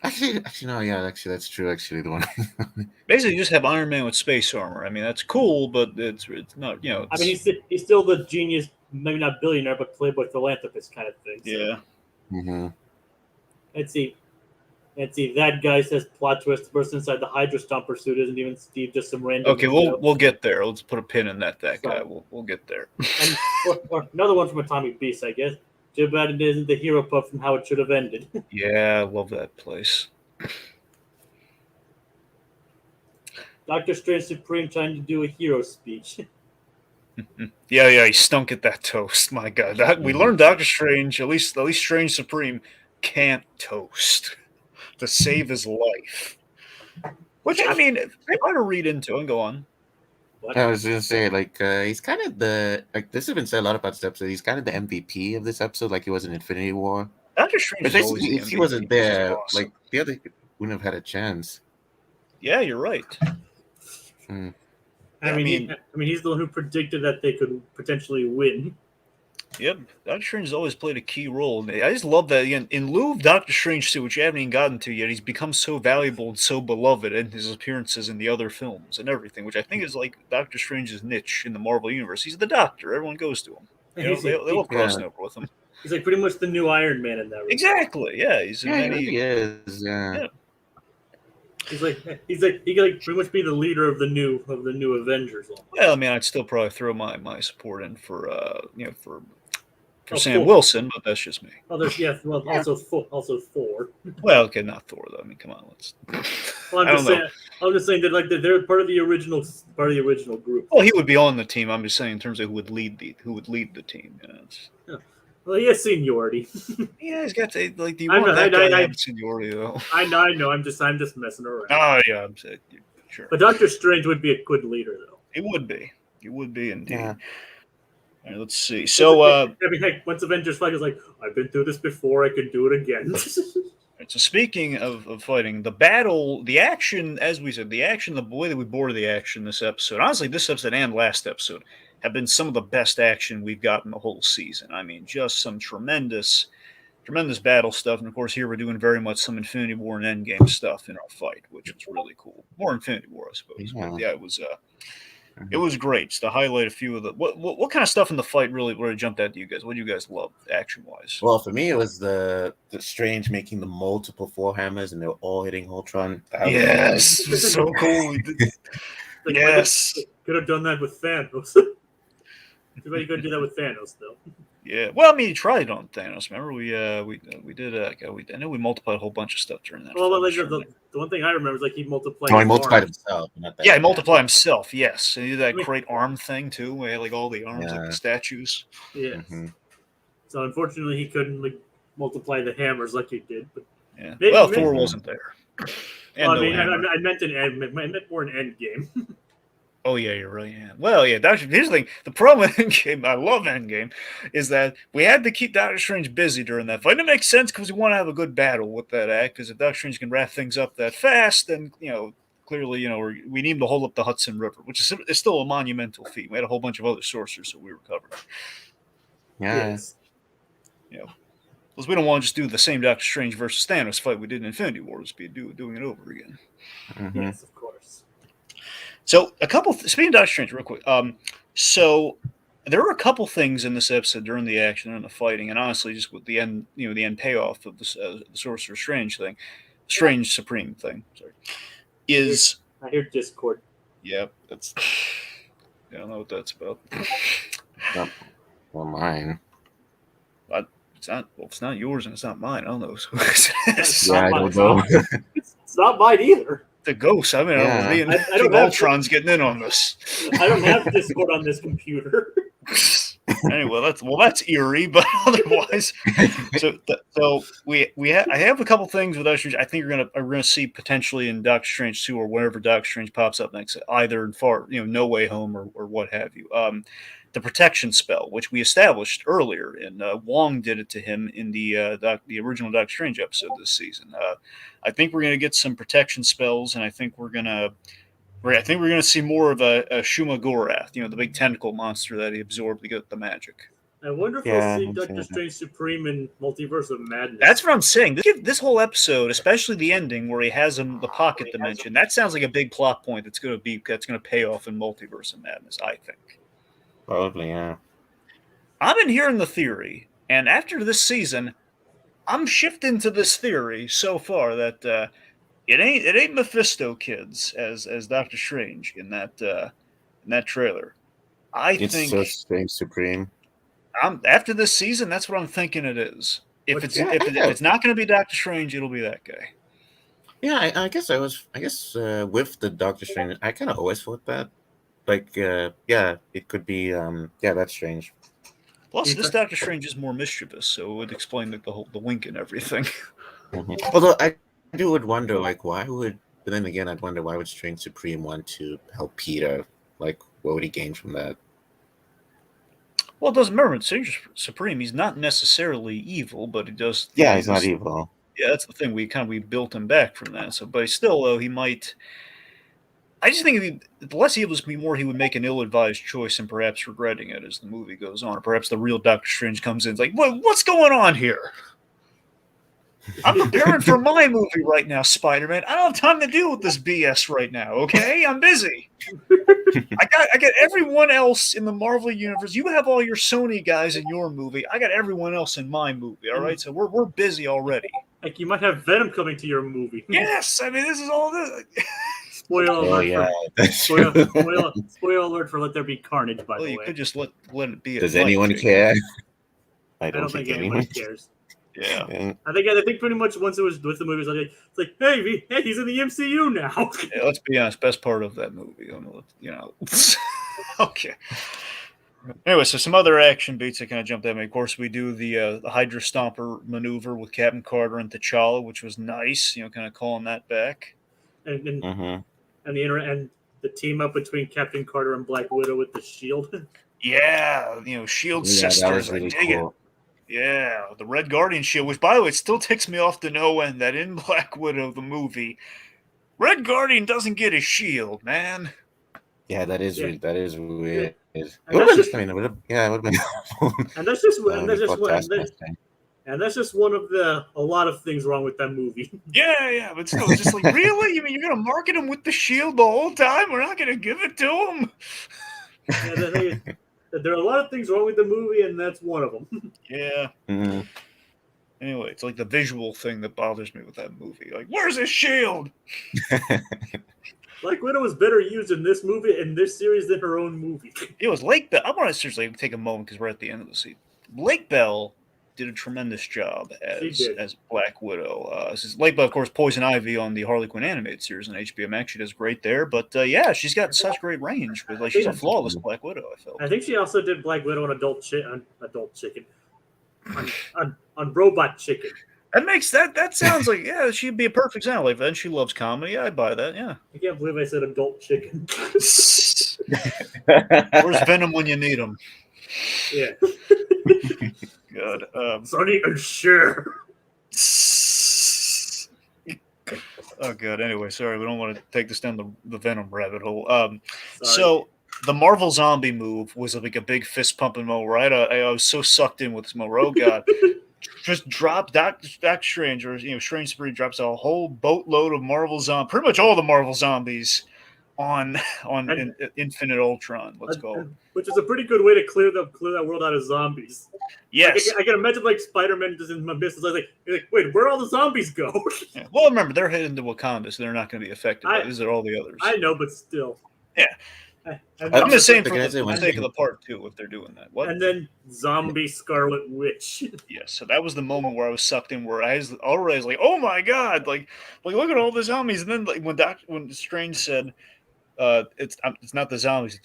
Actually, no, yeah, actually, that's true. Actually, the one. Basically, you just have Iron Man with space armor. I mean, that's cool, but it's not, I mean, he's still the genius, maybe not billionaire, but playboy philanthropist kind of thing. So. Yeah. Mm-hmm. Let's see. That guy says plot twist. The person inside the Hydra Stomper suit isn't even Steve, just some random. Okay, we'll get there. Let's put a pin in that guy. We'll get there. And, or another one from Atomic Beast, I guess. Too bad it isn't the hero puff from How It Should Have Ended. Yeah, I love that place. Doctor Strange Supreme trying to do a hero speech. Yeah, he stunk at that toast. My God, we learned Doctor Strange, at least Strange Supreme, can't toast to save his life. Which, I mean, if I want to read into and go on. I was gonna say, he's kind of this has been said a lot about this episode. He's kind of the MVP of this episode, like he was in Infinity War. Doctor Strange, if he wasn't there, awesome. Like the other wouldn't have had a chance. Yeah, you're right. I mean, he's the one who predicted that they could potentially win. Yep, Doctor Strange has always played a key role. And I just love that again. In lieu of Doctor Strange 2, which you haven't even gotten to yet, he's become so valuable and so beloved in his appearances in the other films and everything, which I think is like Doctor Strange's niche in the Marvel universe. He's the Doctor; everyone goes to him. They love crossing over with him. He's like pretty much the new Iron Man in that regard. Exactly. Yeah, he's in many. He really is. Yeah. He's like he could like pretty much be the leader of the new Avengers. Well, I mean, I'd still probably throw my support in for Sam Wilson, but that's just me. Oh, there's also Thor. Well, okay, not Thor though. I mean, come on, let's. Well, I'm just saying that like they're part of the original group. Well, he would be on the team. I'm just saying in terms of who would lead the team. Yeah. Well, he has seniority. Yeah, he's got to like. Do you want that guy to have seniority though? I know. I'm just messing around. Oh yeah, I'm saying sure. But Doctor Strange would be a good leader though. He would be. He would be indeed. Yeah. All right, let's see. So, I mean, heck, once Avengers fight is like, I've been through this before. I can do it again. So speaking of fighting, the battle, the action, as we said, the way that we bore the action this episode, honestly, this episode and last episode have been some of the best action we've gotten the whole season. I mean, just some tremendous battle stuff. And of course, here we're doing very much some Infinity War and Endgame stuff in our fight, which was really cool. More Infinity War, I suppose. Yeah. But yeah, it was great. Just to highlight a few of the what kind of stuff in the fight really jumped out to you guys? What do you guys love action wise? Well, for me, it was the Strange making the multiple Thor hammers, and they were all hitting Ultron. Yes, so cool. Yes, could have done that with Thanos. Too bad you couldn't do that with Thanos, though. Yeah, well, I mean, he tried on Thanos. Remember, we did. I know we multiplied a whole bunch of stuff during that. Well, like the one thing I remember is like he multiplied. Oh, he multiplied himself. Yeah, he multiplied himself. Yes, and he did that great arm thing too. Where he had like all the arms like the statues. Yeah. Mm-hmm. So unfortunately, he couldn't like multiply the hammers like he did. But yeah, Thor wasn't there. Well, I mean, I meant more an end game. Oh yeah, you're right. Yeah. Well, yeah. Here's the thing. The problem with Endgame, I love Endgame, is that we had to keep Doctor Strange busy during that fight. And it makes sense because we want to have a good battle with that act. Because if Doctor Strange can wrap things up that fast, then clearly, we need him to hold up the Hudson River, which is still a monumental feat. We had a whole bunch of other sorcerers that we recovered. Yes. Because we don't want to just do the same Doctor Strange versus Thanos fight we did in Infinity War. Just be doing it over again. Mm-hmm. Yes, of course. So speaking of Doctor Strange, real quick. So there were a couple things in this episode during the action and the fighting, and honestly, just with the end, the end payoff of the Sorcerer Strange thing, Strange Supreme thing. Sorry, is I hear Discord. Yep, that's. I don't know what that's about. Well, mine. But it's not. Well, it's not yours and it's not mine. I don't know. I don't know. It's not mine either. The ghost. I mean, I don't know. Ultron's getting in on this. I don't have Discord on this computer. Anyway, that's eerie, but otherwise, I have a couple things with Doctor Strange. I think we're gonna see potentially in Doctor Strange 2 or wherever Doctor Strange pops up next, either in No Way Home or what have you. The protection spell, which we established earlier, and Wong did it to him in the original Doctor Strange episode this season. I think we're gonna get some protection spells, and I think we're gonna see more of a Shuma Gorath, the big tentacle monster that he absorbed to get the magic. I wonder if we'll see Doctor Strange Supreme in Multiverse of Madness. That's what I'm saying. This whole episode, especially the ending where he has him the pocket dimension, that sounds like a big plot point that's going to pay off in Multiverse of Madness, I think. Probably, yeah. I've been hearing the theory, and after this season, I'm shifting to this theory so far that it ain't Mephisto kids as Doctor Strange in that trailer. It's so Strange Supreme. After this season, that's what I'm thinking it is. If it's not going to be Doctor Strange, it'll be that guy. Yeah, I guess with the Doctor Strange, I kind of always thought that. Like, it could be, that's strange. Plus, this Doctor Strange is more mischievous, so it would explain the wink and everything. Mm-hmm. Although I would wonder, like, but then again, I'd wonder why would Strange Supreme want to help Peter? Like, what would he gain from that? Well, it doesn't matter. Strange Supreme, he's not necessarily evil, but he does. Yeah, he's not evil. Yeah, that's the thing. We built him back from that. So, but still, though, he might. I just think the less evil is more he would make an ill-advised choice and perhaps regretting it as the movie goes on. Or perhaps the real Doctor Strange comes in and is like, what's going on here? I'm preparing for my movie right now, Spider-Man. I don't have time to deal with this BS right now, okay? I'm busy. I got everyone else in the Marvel universe. You have all your Sony guys in your movie. I got everyone else in my movie, all right? So we're busy already. Like, you might have Venom coming to your movie. Yes, I mean, this is all this. Spoiler alert! yeah, that's Spoiler true. alert for Let There Be Carnage. By Well, the you way, could just let it be. Does anyone care? I I don't think anyone cares. Yeah. I think pretty much once it was with the movie, it's like, hey, he's in the MCU now. Yeah, let's be honest. Best part of that movie, Okay. Anyway, so some other action beats that kind of jumped at me. Of course, we do the Hydra Stomper maneuver with Captain Carter and T'Challa, which was nice. Kind of calling that back. And Mm-hmm. and the team up between Captain Carter and Black Widow with the shield. Yeah, Shield Yeah, sisters. that was really I dig cool. it. Yeah, the Red Guardian shield, which, by the way, it still ticks me off to no end that in Black Widow, the movie, Red Guardian doesn't get his shield, man. Yeah, that is weird. And It would have been. It would have been. And that's just Taskmaster. and that's just one of a lot of things wrong with that movie. Yeah, but still, it's just like, really? You mean you're going to market him with the shield the whole time? We're not going to give it to him? Yeah, there are a lot of things wrong with the movie, and that's one of them. Yeah. Mm-hmm. Anyway, it's like the visual thing that bothers me with that movie. Like, where's his shield? Black Widow was better used in this movie, in this series, than her own movie. It was Lake Bell. I want to seriously take a moment because we're at the end of the season. Lake Bell did a tremendous job as Black Widow. Lake Bell, of course, Poison Ivy on the Harley Quinn animated series on HBO Max. She does great there. But yeah, she's got such great range. She's a flawless Black Widow, I felt. I think she also did Black Widow on Adult Chicken. On Robot Chicken. That sounds like, yeah, she'd be a perfect example. Like, then she loves comedy. I'd buy that, yeah. I can't believe I said Adult Chicken. Where's Venom when you need him? Yeah. Good. Sonny and Cher. Oh, God. Anyway, sorry. We don't want to take this down the Venom rabbit hole. So the Marvel zombie move was like a big fist pumping moment, right? I was so sucked in with this move. Oh, God. Just drop Doctor Strange, or Strange Spree drops a whole boatload of Marvel zombies, pretty much all the Marvel zombies on Infinite Ultron. Let's go. Which is a pretty good way to clear that world out of zombies. Yes, I can imagine like Spider-Man just in my business. I was like, wait, where'd all the zombies go? Yeah. Well, remember they're heading to Wakanda, so they're not going to be affected. These are all the others. I know, but still. Yeah. I'm just saying for the sake of the part two, if they're doing that. What? And then zombie Scarlet Witch. Yeah, so that was the moment where I was sucked in, where I was already like, oh my God, like look at all the zombies. And then like when Strange said, it's not the zombies,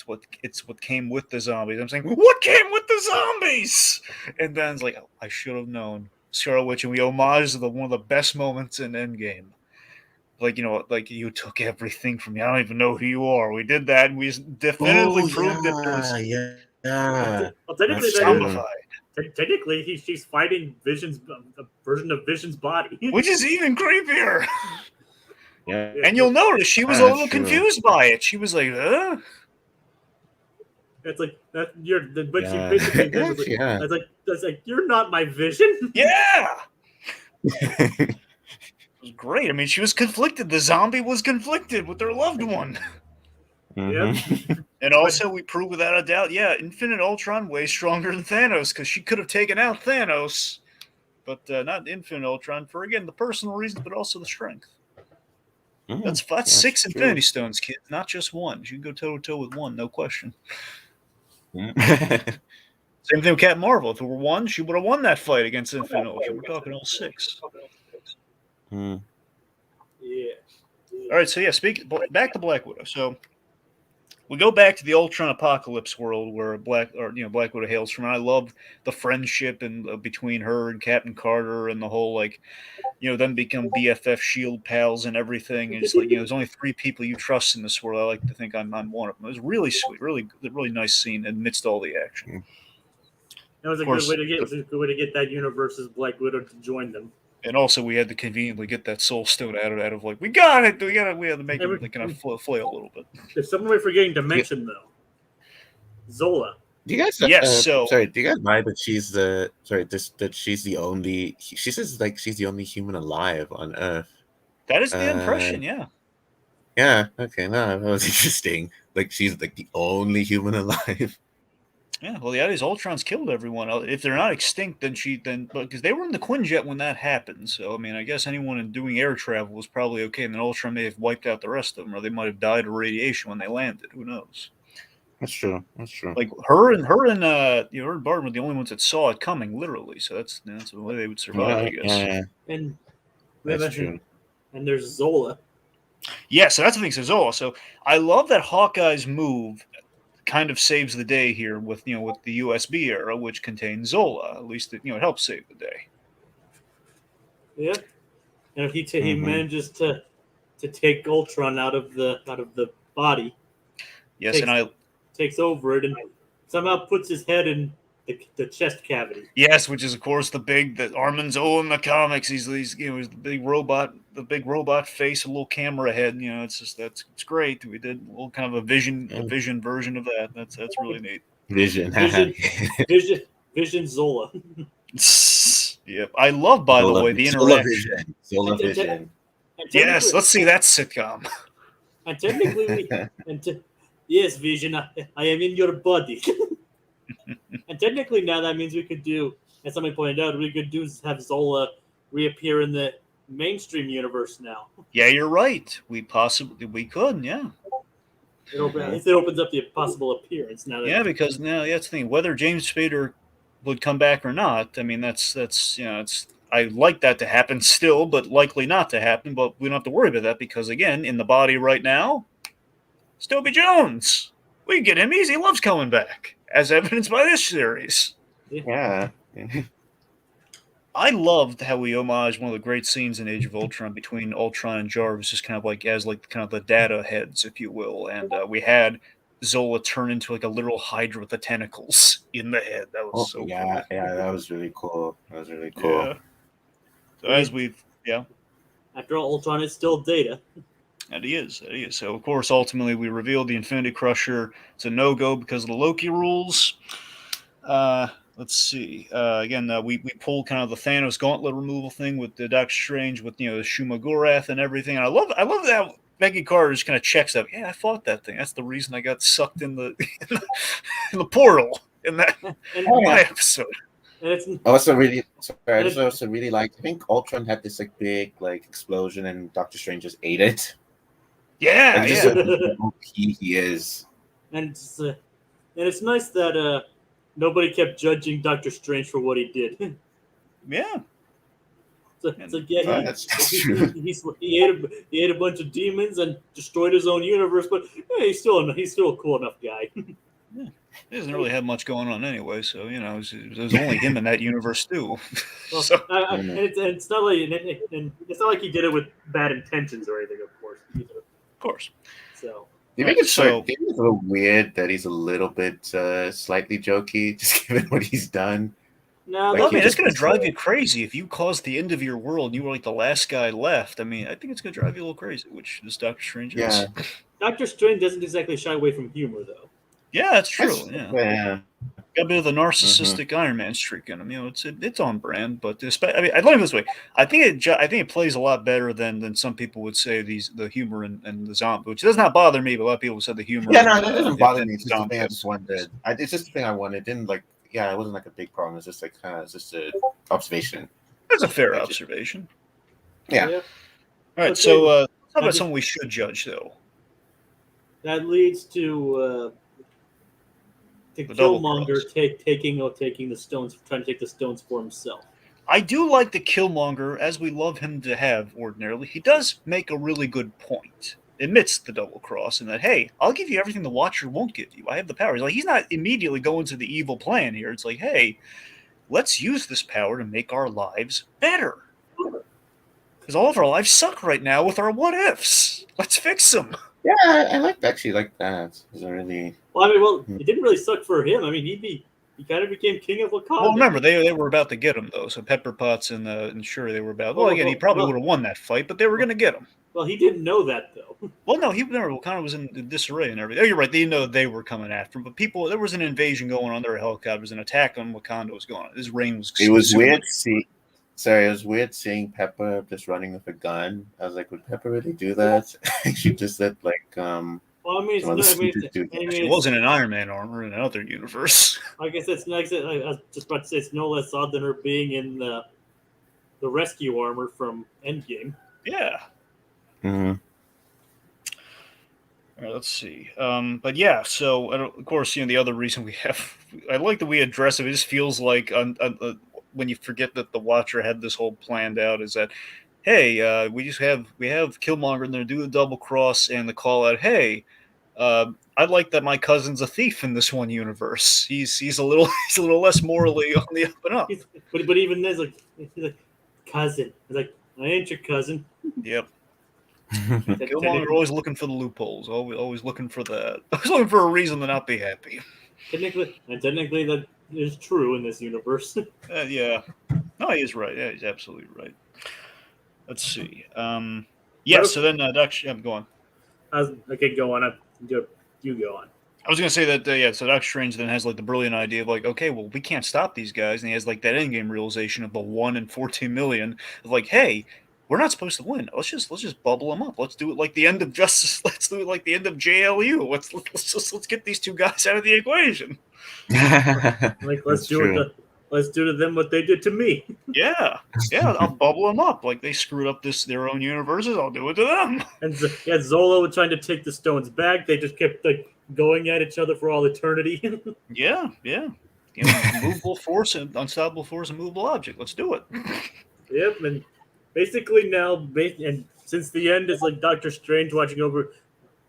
it's what came with the zombies. I'm saying, what came with the zombies? And then it's like, oh, I should have known. Scarlet Witch, and we homage to one of the best moments in Endgame. Like, you took everything from me. I don't even know who you are. We did that, and we definitively proved that there's... Yeah. Well, technically, zombified. She's fighting Vision's a version of Vision's body, which is even creepier. Yeah. And you'll notice she was a little confused by it. She was like, huh? It's like that. But she basically, that's like you're not my Vision. Yeah. It was great. I mean, she was conflicted. The zombie was conflicted with their loved one. Mm-hmm. Yep. And also, we prove without a doubt, yeah, Infinite Ultron way stronger than Thanos, because she could have taken out Thanos, but not Infinite Ultron for, again, the personal reasons, but also the strength. That's 6 Infinity Stones, kids, not just one. You can go toe-to-toe with one, no question. Same thing with Captain Marvel. If it were one, she would have won that fight against Infinite Ultron. We're talking all 6. Yeah. All right, so yeah, back to Black Widow. So we go back to the Ultron apocalypse world where Black Widow hails from. And I love the friendship and between her and Captain Carter and the whole them become BFF shield pals and everything. And it's like there's only 3 people you trust in this world. I like to think I'm one of them. It was really sweet, really nice scene amidst all the action. That was a good way to get that universe's Black Widow to join them. And also, we had to conveniently get that soul stone out of like, we got it. We had to make him like, kind of flail a little bit. There's something we're forgetting to mention though. Zola. Do you guys? Yes, so- sorry. Do you guys buy that she's that she's the only? She says like she's the only human alive on Earth. That is the impression, yeah. Yeah. Okay. No, that was interesting. Like she's like the only human alive. Yeah, well, the idea is Ultron's killed everyone. If they're not extinct, then because they were in the Quinjet when that happened. So I mean, I guess anyone doing air travel was probably okay, and then Ultron may have wiped out the rest of them, or they might have died of radiation when they landed. Who knows? That's true. That's true. Like her and her and Barton were the only ones that saw it coming, literally. So that's the way they would survive, I guess. Yeah. And That's true. And there's Zola. Yeah, so that's the thing. So Zola. So I love that Hawkeye's move kind of saves the day here with with the USB era, which contains Zola. At least it helps save the day. Yeah, and he manages to take Ultron out of the body. Yes, Takes over it and somehow puts his head in the chest cavity. Yes, which is of course that Armin Zola in the comics. He's the big robot face, a little camera head. It's great. We did a little kind of a vision version of that. That's really neat. Vision Zola. Yep, I love by the way the interaction. Zola Vision. Yes, let's see that sitcom. And technically, yes, Vision, I am in your body. And technically now that means we could do, as somebody pointed out, we could do is have Zola reappear in the mainstream universe now. Yeah, you're right. We could, yeah. It opens up the possible appearance now. Because now that's the thing. Whether James Spader would come back or not, I mean, that's I like that to happen still, but likely not to happen. But we don't have to worry about that because again, in the body right now, it's Toby Jones. We can get him easy. He loves coming back, as evidenced by this series. Yeah. I loved how we homaged one of the great scenes in Age of Ultron between Ultron and Jarvis, just kind of like as like kind of the data heads, if you will, and we had Zola turn into like a literal Hydra with the tentacles in the head. That was cool. Yeah, that was really cool. Yeah. So After all, Ultron is still Data. And he is. So, of course, ultimately, we revealed the Infinity Crusher. It's a no-go because of the Loki rules. Let's see. Again, we pulled kind of the Thanos gauntlet removal thing with the Doctor Strange with, the Shumagorath and everything. And I love that Becky Carter just kind of checks up. Yeah, I fought that thing. That's the reason I got sucked in the portal in that episode. I also really like. I think Ultron had this like big like explosion, and Doctor Strange just ate it. Yeah, how he is. And it's nice that nobody kept judging Doctor Strange for what he did. Yeah. It's like, yeah, that's true. He ate a bunch of demons and destroyed his own universe, but he's still a cool enough guy. Yeah. He doesn't really have much going on anyway, so it was only him in that universe too. Well, and it's not like he did it with bad intentions or anything, of course. Either. Of course. So. Do you think it's a little weird that he's a little bit slightly jokey, just given what he's done? No, I mean, it's going to drive you crazy if you caused the end of your world and you were like the last guy left. I mean, I think it's going to drive you a little crazy, which this Doctor Strange is. Yeah. Doctor Strange doesn't exactly shy away from humor, though. Yeah, that's true. Yeah. Got a bit of the narcissistic Iron Man streak in him. It's on brand, but I mean, I'd like it this way. I think it plays a lot better than some people would say the humor and the zombie, which does not bother me, but a lot of people said the humor. Yeah, no, that doesn't bother me. It's just the thing I just wanted. It's just the thing I wanted. It didn't like. Yeah, it wasn't like a big problem. It's just like it's just an observation. That's a fair observation. Yeah. All right. So, how about something we should judge though? That leads to Killmonger taking the stones, trying to take the stones for himself. I do like the Killmonger, as we love him to have ordinarily. He does make a really good point amidst the double cross, and that, hey, I'll give you everything the Watcher won't give you. I have the power. He's not immediately going to the evil plan here. It's like, hey, let's use this power to make our lives better. Because all of our lives suck right now with our what ifs. Let's fix them. Yeah, I actually like that. It's really. Well, I mean, it didn't really suck for him. I mean, he'd He kind of became king of Wakanda. Well, remember they were about to get him though. So Pepper Potts and Shuri, they were about. Well, again, he probably would have won that fight, but they were going to get him. Well, he didn't know that though. Well, no, he never kind of was in disarray and everything. Oh, you're right. They didn't know they were coming after him, but there was an invasion going on. There were helicopters, an attack on Wakanda was going on. His reign was. It was weird. It was weird seeing Pepper just running with a gun. I was like, would Pepper really do that? She just said like, Well, I mean, she wasn't in Iron Man armor in another universe. I guess it's nice. I was just about to say it's no less odd than her being in the rescue armor from Endgame. Yeah. Mm-hmm. All right, let's see. But yeah, so of course, the other reason we have, I like that we address it. It just feels like when you forget that the Watcher had this whole planned out, is that, hey, we have Killmonger and they're doing a double cross and the call out, hey, I like that my cousin's a thief in this one universe. He's a little less morally on the up and up. But even then, he's like cousin. He's like, I ain't your cousin. Yep. Killmonger always looking for the loopholes. Always looking for that. Always looking for a reason to not be happy. Technically, that is true in this universe. Yeah. No, he is right. Yeah, he's absolutely right. Let's see. Yeah. So then, go on. Okay, go on. You go on. I was going to say that, so Doctor Strange then has, like, the brilliant idea of, like, okay, well, we can't stop these guys. And he has, like, that endgame realization of the 1 in 14 million of, like, hey, we're not supposed to win. Let's just bubble them up. Let's do it like the end of Justice. Let's do it like the end of JLU. Let's get these two guys out of the equation. Let's do to them what they did to me. Yeah, I'll bubble them up. Like they screwed up their own universes. I'll do it to them. And Zolo was trying to take the stones back. They just kept going at each other for all eternity. Yeah. Movable force and unstoppable force and movable object. Let's do it. Yep, and basically now, and since the end is like Doctor Strange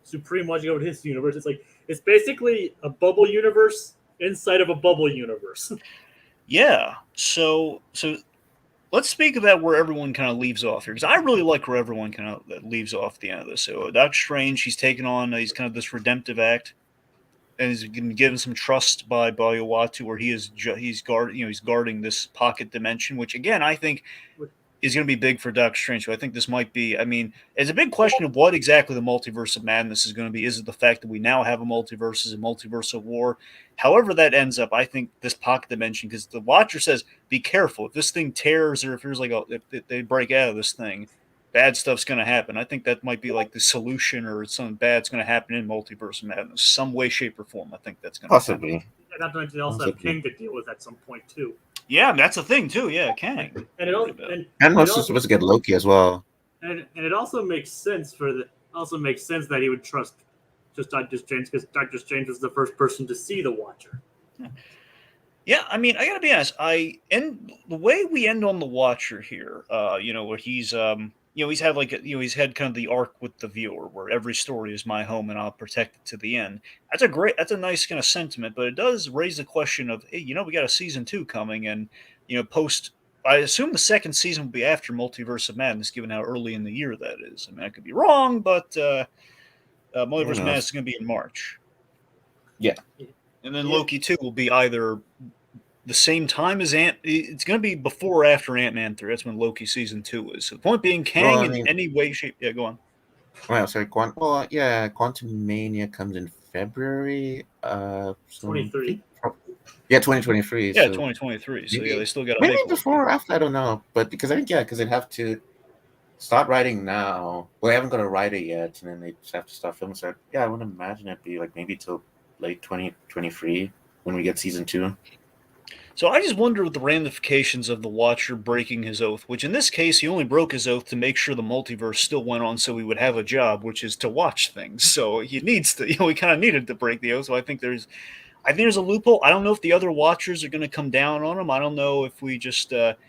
Supreme watching over his universe. It's basically a bubble universe inside of a bubble universe. Yeah. So let's speak about where everyone kind of leaves off here, because I really like where everyone kind of leaves off at the end of this. So Doctor Strange, he's taken on, he's kind of this redemptive act, and he's been given some trust by Uatu, where he's guarding this pocket dimension, which again I think is going to be big for Doctor Strange. So I think this might be, it's a big question of what exactly the multiverse of madness is going to be. Is it the fact that we now have a multiverse, is a multiverse of war? However that ends up, I think this pocket dimension, because the Watcher says, be careful. If this thing tears, or if there's if they break out of this thing, bad stuff's going to happen. I think that might be like the solution, or something bad's going to happen in multiverse of madness, some way, shape, or form. I think that's going to possibly happen. And not to mention, they also have King to deal with at some point too. Yeah, that's a thing too. Yeah, Kang. And it also supposed to get Loki as well. And it also makes sense that he would trust just Doctor Strange, because Doctor Strange was the first person to see the Watcher. Yeah, I gotta be honest. The way we end on the Watcher here, where he's he's had kind of the arc with the viewer, where every story is my home and I'll protect it to the end. That's a nice kind of sentiment, but it does raise the question of, hey, we got a season 2 coming, and I assume the second season will be after Multiverse of Madness, given how early in the year that is. I could be wrong, but Multiverse of Madness is going to be in March. Yeah. And then Loki 2 will be either the same time as it's going to be before or after Ant-Man 3. That's when Loki season 2 is. So the point being, Kang in any way, shape. Yeah, go on. Well, sorry, Quantum Mania comes in February. 23. Yeah, 2023. Yeah, 2023. So they still got to maybe before or after. I don't know, but because they'd have to start writing now. Well, they haven't got to write it yet, and then they just have to start filming. So I wouldn't imagine it'd be like maybe till late 2023 when we get season 2. So I just wonder what the ramifications of the Watcher breaking his oath, which in this case, he only broke his oath to make sure the multiverse still went on so he would have a job, which is to watch things. So he needs to, he kind of needed to break the oath. So I think there's a loophole. I don't know if the other Watchers are going to come down on him. I don't know if we just, how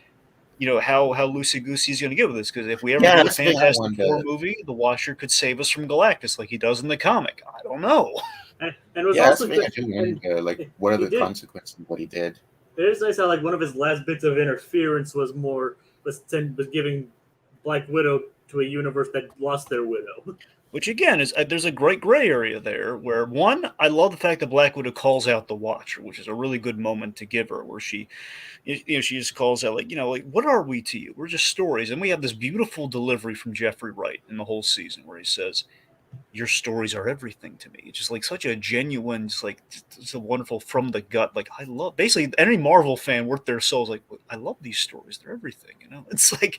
loosey-goosey he's going to get with this. Because if we ever do a Fantastic Four movie, the Watcher could save us from Galactus like he does in the comic. I don't know. And it was also what are the consequences of what he did? It is nice how one of his last bits of interference was giving Black Widow to a universe that lost their widow. Which again is there's a great gray area there where one, I love the fact that Black Widow calls out the Watcher, which is a really good moment to give her, where she she just calls out like what are we to you? We're just stories, and we have this beautiful delivery from Jeffrey Wright in the whole season where he says, "Your stories are everything to me." It's just like such a genuine, it's a wonderful from the gut. Like I love basically any Marvel fan worth their souls. Like I love these stories; they're everything. It's like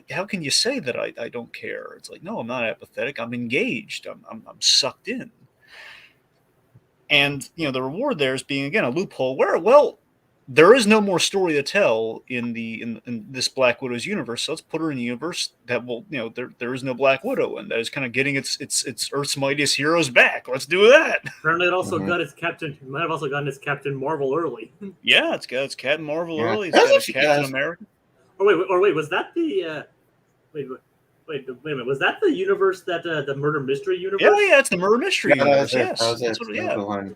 how can you say that I don't care? It's like no, I'm not apathetic. I'm engaged. I'm sucked in. And the reward there is being again a loophole where there is no more story to tell in this Black Widow's universe. So let's put her in a universe that will there is no Black Widow, and that is kind of getting its Earth's mightiest heroes back. Let's do that. Apparently, it also got its Captain. It might have also gotten its Captain Marvel early. Yeah, it's got its Captain Marvel Yeah. early. It's got its Captain Yes. America. Or wait, was that the? Wait a minute. Was that the universe that the murder mystery universe? Yeah, it's the murder mystery Yeah, universe. that Yes, was it. that's what, That was the one.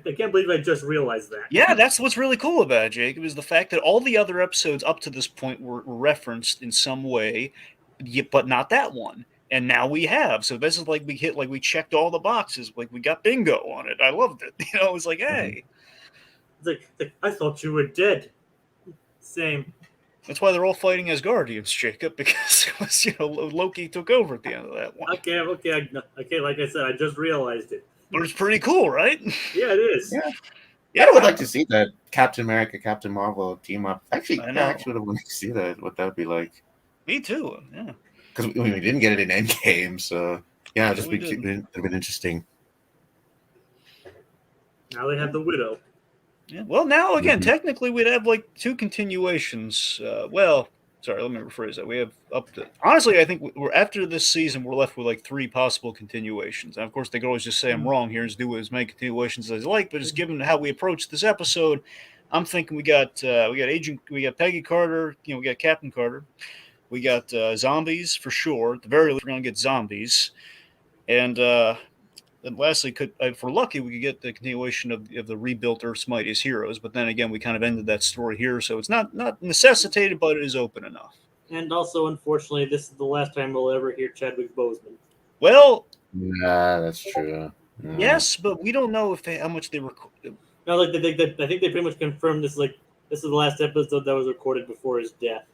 I can't believe I just realized that. Yeah, that's what's really cool about it, Jacob, is the fact that all the other episodes up to this point were referenced in some way, but not that one. And now we have. So this is like we checked all the boxes. Like we got bingo on it. I loved it. It was like, hey. It's like I thought you were dead. Same. That's why they're all fighting as Guardians, Jacob, because it was, Loki took over at the end of that one. Okay. Like I said, I just realized it. But it's pretty cool, right? Yeah, it is. Yeah. I would like to see that Captain America, Captain Marvel team up. Actually, I I know. actually would want to see that. What that would be like. Me too. Yeah. Because we didn't get it in Endgame, so yeah, it'd We just didn't. been interesting. Now they have the Widow. Yeah. Well, now again, Mhm. technically, we'd have like two continuations. Sorry, let me rephrase that. We have up to honestly, I think we're after this season, we're left with like three possible continuations. And of course, they could always just say I'm wrong here, and do as many continuations as they like. But just given how we approach this episode, I'm thinking we got Peggy Carter, we got Captain Carter, we got zombies for sure. At the very least, we're gonna get zombies, and then lastly, if we're lucky, we could get the continuation of the rebuilt Earth's Mightiest Heroes. But then again, we kind of ended that story here, so it's not necessitated, but it is open enough. And also, unfortunately, this is the last time we'll ever hear Chadwick Boseman. Well, Yeah, that's true. yes, but we don't know how much they recorded. No, I think they pretty much confirmed this. Like, this is the last episode that was recorded before his death.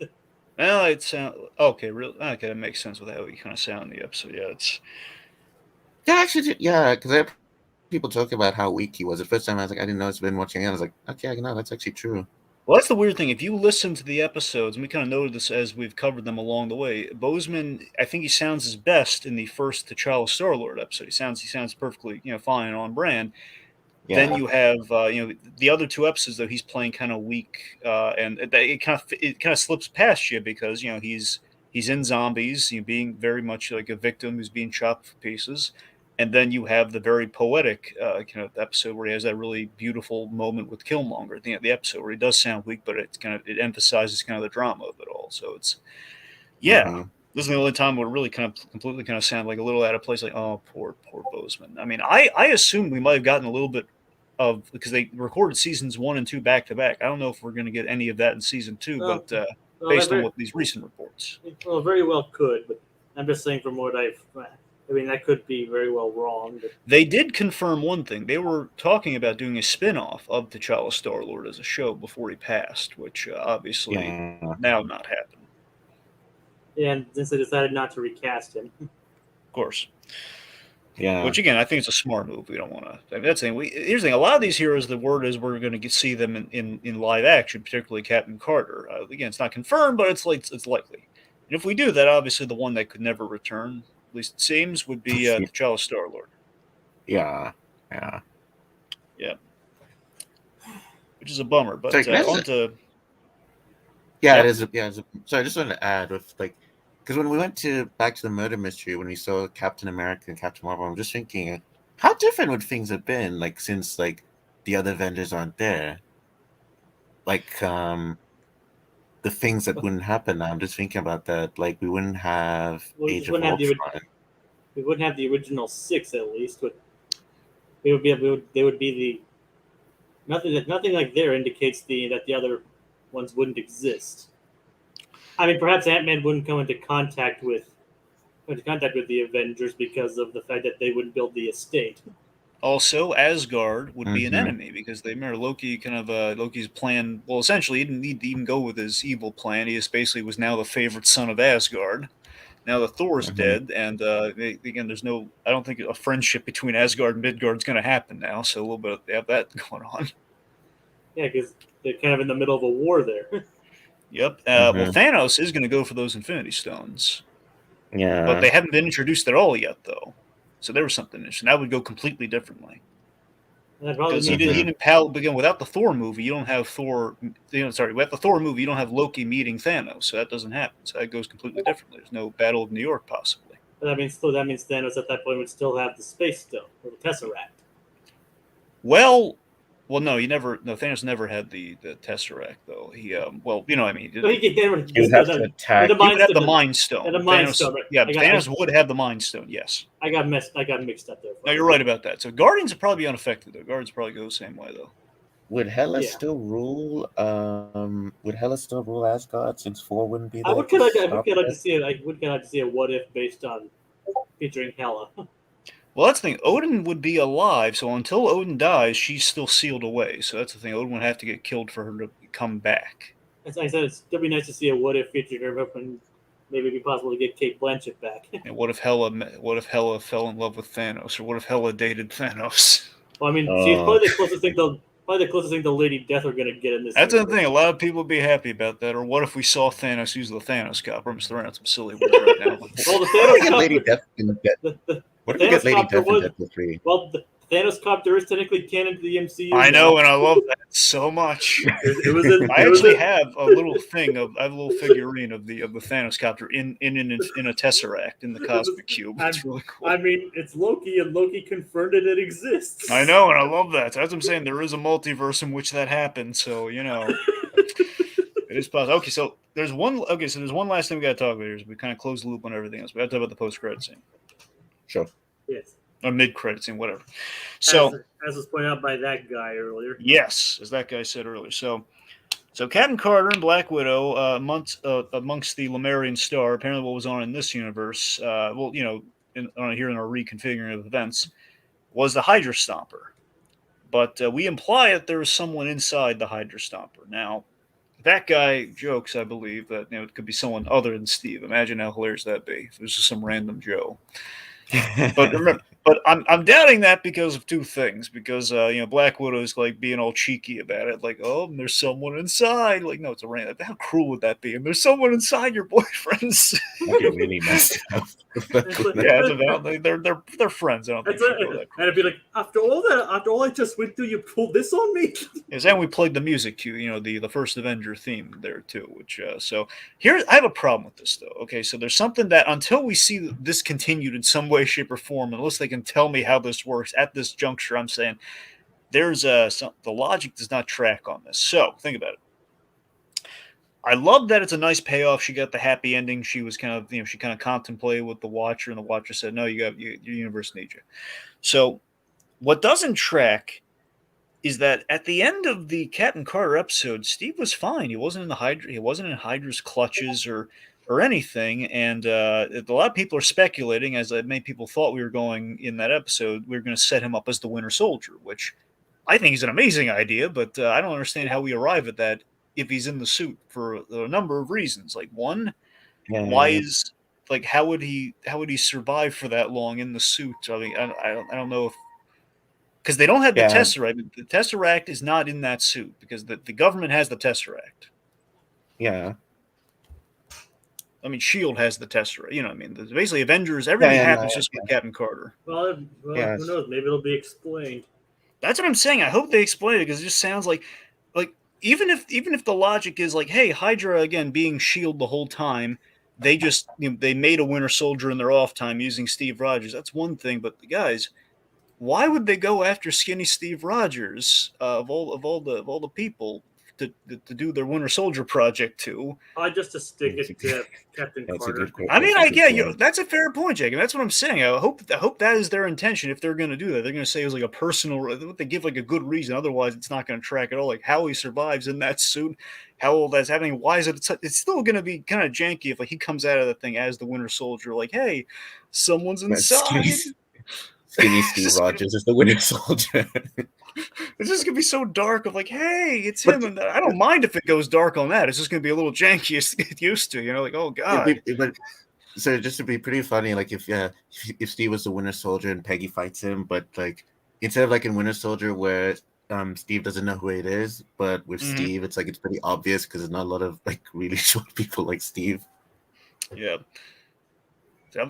Well, it sounds okay. Okay, that makes sense with how you kind of sound in the episode. Yeah, it's. Yeah, actually, yeah, because people talk about how weak he was. The first time I was like, I didn't know it's been watching it. I was like, okay, no, that's actually true. Well, that's the weird thing. If you listen to the episodes, and we kind of noted this as we've covered them along the way, Boseman, I think he sounds his best in the first T'Challa Star-Lord episode. He sounds perfectly, fine and on brand. Yeah. Then you have, the other two episodes though he's playing kind of weak, and it kind of slips past you because he's in zombies, being very much like a victim who's being chopped for pieces. And then you have the very poetic kind of episode where he has that really beautiful moment with Killmonger at the end of the episode where he does sound weak, but it emphasizes kind of the drama of it all. So it's Mhm. This is the only time where it really kind of completely kind of sound like a little out of place. Like, oh, poor Boseman. I mean, I assume we might have gotten a little bit of because they recorded seasons 1 and 2 back to back. I don't know if we're going to get any of that in season 2, Well, but Well, based that on very- what these recent reports. Well, very well could, but I'm just saying from what that could be very well wrong. But They did confirm one thing. They were talking about doing a spin-off of T'Challa Star-Lord as a show before he passed, which obviously Yeah. now not happened. and since they decided not to recast him, Of course. Yeah. Which again, I think it's a smart move. We don't want to. I mean, that's the thing. Here's the thing. A lot of these heroes, the word is we're going to see them in live action, particularly Captain Carter. Again, it's not confirmed, but it's likely. And if we do that, obviously the one that could never return, at least it seems, would be T'Challa Star-Lord. Yeah. Which is a bummer. But Sorry, can I on just- to Yeah, Yep. it is. Yeah, so I just wanted to add with because when we went back to the murder mystery, when we saw Captain America and Captain Marvel, I'm just thinking, how different would things have been since the other vendors aren't there? The things that wouldn't happen now. I'm just thinking about that. We wouldn't have We Age just of wouldn't have the Ultron. we wouldn't have the original 6 at least. But they would be the nothing like there indicates that the other ones wouldn't exist. I mean, perhaps Ant-Man wouldn't come into contact with the Avengers because of the fact that they wouldn't build the estate. Also, Asgard would be an Mhm. enemy because they remember Loki Loki's plan. Well, essentially, he didn't need to even go with his evil plan. He just basically was now the favorite son of Asgard. Now that Thor's Mhm. dead, and again, there's no. I don't think a friendship between Asgard and Midgard's going to happen now. So a little bit they have that going on. Yeah, because they're kind of in the middle of a war there. Yep. Well, Mhm. Thanos is going to go for those Infinity Stones, but Yeah. they haven't been introduced at all yet, though. So there was something interesting. That would go completely differently. And that probably Because means he that Mhm. didn't pal begin without the Thor movie. You don't have Thor. Sorry, without the Thor movie, you don't have Loki meeting Thanos, so that doesn't happen. So that goes completely differently. There's no Battle of New York possibly. that means Thanos at that point would still have the Space Stone or the Tesseract. Well, no, he never. No, Thanos never had the Tesseract though. He well, you know, what I mean, No, he could never You would just have to the attack. he would Mind have the Stone. Mind The Stone. Mind Thanos, Stone. Right? yeah, Thanos would have the Mind Stone. Yes. I got mixed up there. No, you're right about that. So Guardians would probably be unaffected though. Guardians probably go the same way though. Would Hela Yeah, still rule? Would Hela still rule Asgard since Thor wouldn't be I there would to kind of stop it? see it. I would kind of like to see a what if based on featuring Hela. Well, that's the thing. Odin would be alive, so until Odin dies, she's still sealed away. So that's the thing. Odin would have to get killed for her to come back. As I said, it'd be nice to see a what if featuring her, and maybe it'd be possible to get Kate Blanchett back. And what if Hela fell in love with Thanos, or what if Hela dated Thanos? Well, I mean, she's Uh, probably the closest thing the Lady Death are gonna get in this That's the universe. thing. A lot of people would be happy about that. Or what if we saw Thanos use the Thanos copter? I'm just throwing out some silly words right now. Well, the what do we Thanos get Lady copter, Death in Death? the What do we get Thanos Lady copter Death in was Deadpool 3? well, the Thanos copter is technically canon to the MCU. I now. know, and I love that so much. It was in. I It was actually in. have a little thing of I have a little figurine of the Thanos copter in a tesseract in the It was, cosmic cube. It's really cool. I mean, it's Loki, and Loki confirmed it exists. I know, and I love that. So as I'm saying, there is a multiverse in which that happens. So you know, it is possible. Okay, so there's one. Okay, so there's one last thing we got to talk about here. Is we kind of close the loop on everything else. We got to talk about the post-credit scene Sure. Yes, or mid-credit scene, whatever. So as was pointed out by that guy earlier. yes, as that guy said earlier. So Captain Carter and Black Widow, amongst the Lemurian Star, apparently what was on in this universe, well, you know, here in our reconfiguring of events, was the Hydra Stomper. But we imply that there is someone inside the Hydra Stomper. Now, that guy jokes, I believe, that it could be someone other than Steve. Imagine how hilarious that'd be if it was just some random Joe. But remember, but I'm doubting that because of two things. Because Black Widow's like being all cheeky about it, like, oh, there's someone inside. Like, no, it's a random. How cruel would that be? And there's someone inside your boyfriend's. That'd be really messed up. Yeah, it's about they're friends. I don't think she'd go that. And it'd be like, after all I just went through, you pulled this on me. Yes, and we played the music cue, the first Avenger theme there too. Which so here I have a problem with this though. Okay, so there's something that until we see this continued in some way, shape, or form, unless they can tell me how this works at this juncture, I'm saying there's the logic does not track on this. So think about it. I love that it's a nice payoff. She got the happy ending. She was kind of, she kind of contemplated with the Watcher, and the Watcher said, "No, your universe needs you." So what doesn't track is that at the end of the Captain Carter episode, Steve was fine. He wasn't in the Hydra. He wasn't in Hydra's clutches or anything. And a lot of people are speculating, as many people thought we were going in that episode, we were going to set him up as the Winter Soldier, which I think is an amazing idea. But I don't understand how we arrive at that if he's in the suit for a number of reasons. Like one, why is how would he survive for that long in the suit? I mean, I don't know if. Because they don't have the Tesseract. The Tesseract is not in that suit because the government has the Tesseract. Yeah. I mean, S.H.I.E.L.D. has the Tesseract. You know what I mean? Basically, Avengers, everything happens just with Captain Carter. Well, Yes. Who knows? Maybe it'll be explained. That's what I'm saying. I hope they explain it because it just sounds like even if the logic is like, hey, Hydra, again, being S.H.I.E.L.D. the whole time, they just, they made a Winter Soldier in their off time using Steve Rogers. That's one thing. But the guys, why would they go after skinny Steve Rogers of all the people to do their Winter Soldier project to? Just to stick it to Captain Carter. I mean, that's a fair point, Jake, and that's what I'm saying. I hope that is their intention. If they're going to do that, they're going to say it was like a personal. They give like a good reason. Otherwise, it's not going to track at all. Like how he survives in that suit, how all that's happening. Why is it? It's still going to be kind of janky if like he comes out of the thing as the Winter Soldier, like, hey, someone's inside. Skinny Steve Rogers is the Winter Soldier. It's just gonna be so dark. Of like, hey, it's But- him, and I don't mind if it goes dark on that. It's just gonna be a little janky to get used to, like, oh god. But so just to be pretty funny, like if Steve was the Winter Soldier and Peggy fights him, but like instead of like in Winter Soldier where Steve doesn't know who it is, but with Steve it's like it's pretty obvious because there's not a lot of like really short people like Steve. Yeah.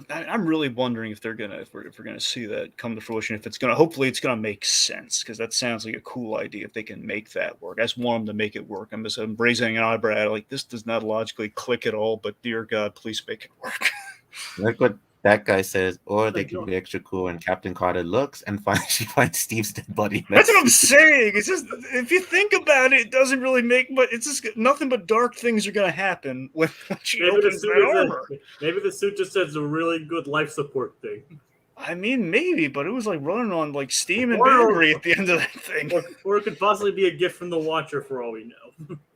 I'm really wondering if they're gonna if we're gonna see that come to fruition. If it's gonna, hopefully it's gonna make sense, because that sounds like a cool idea if they can make that work. I just want them to make it work. I'm raising an eyebrow like this does not logically click at all. But dear God, please make it work. Like what that guy says, or they could be extra cool and Captain Carter looks and she finds Steve's dead body. That's what I'm saying. It's just, if you think about it, it doesn't really make much. It's just nothing but dark things are going to happen when she opens that armor. Maybe the suit just has a really good life support thing. I mean, maybe, but it was like running on like steam and battery at the end of that thing. Or it could possibly be a gift from the Watcher for all we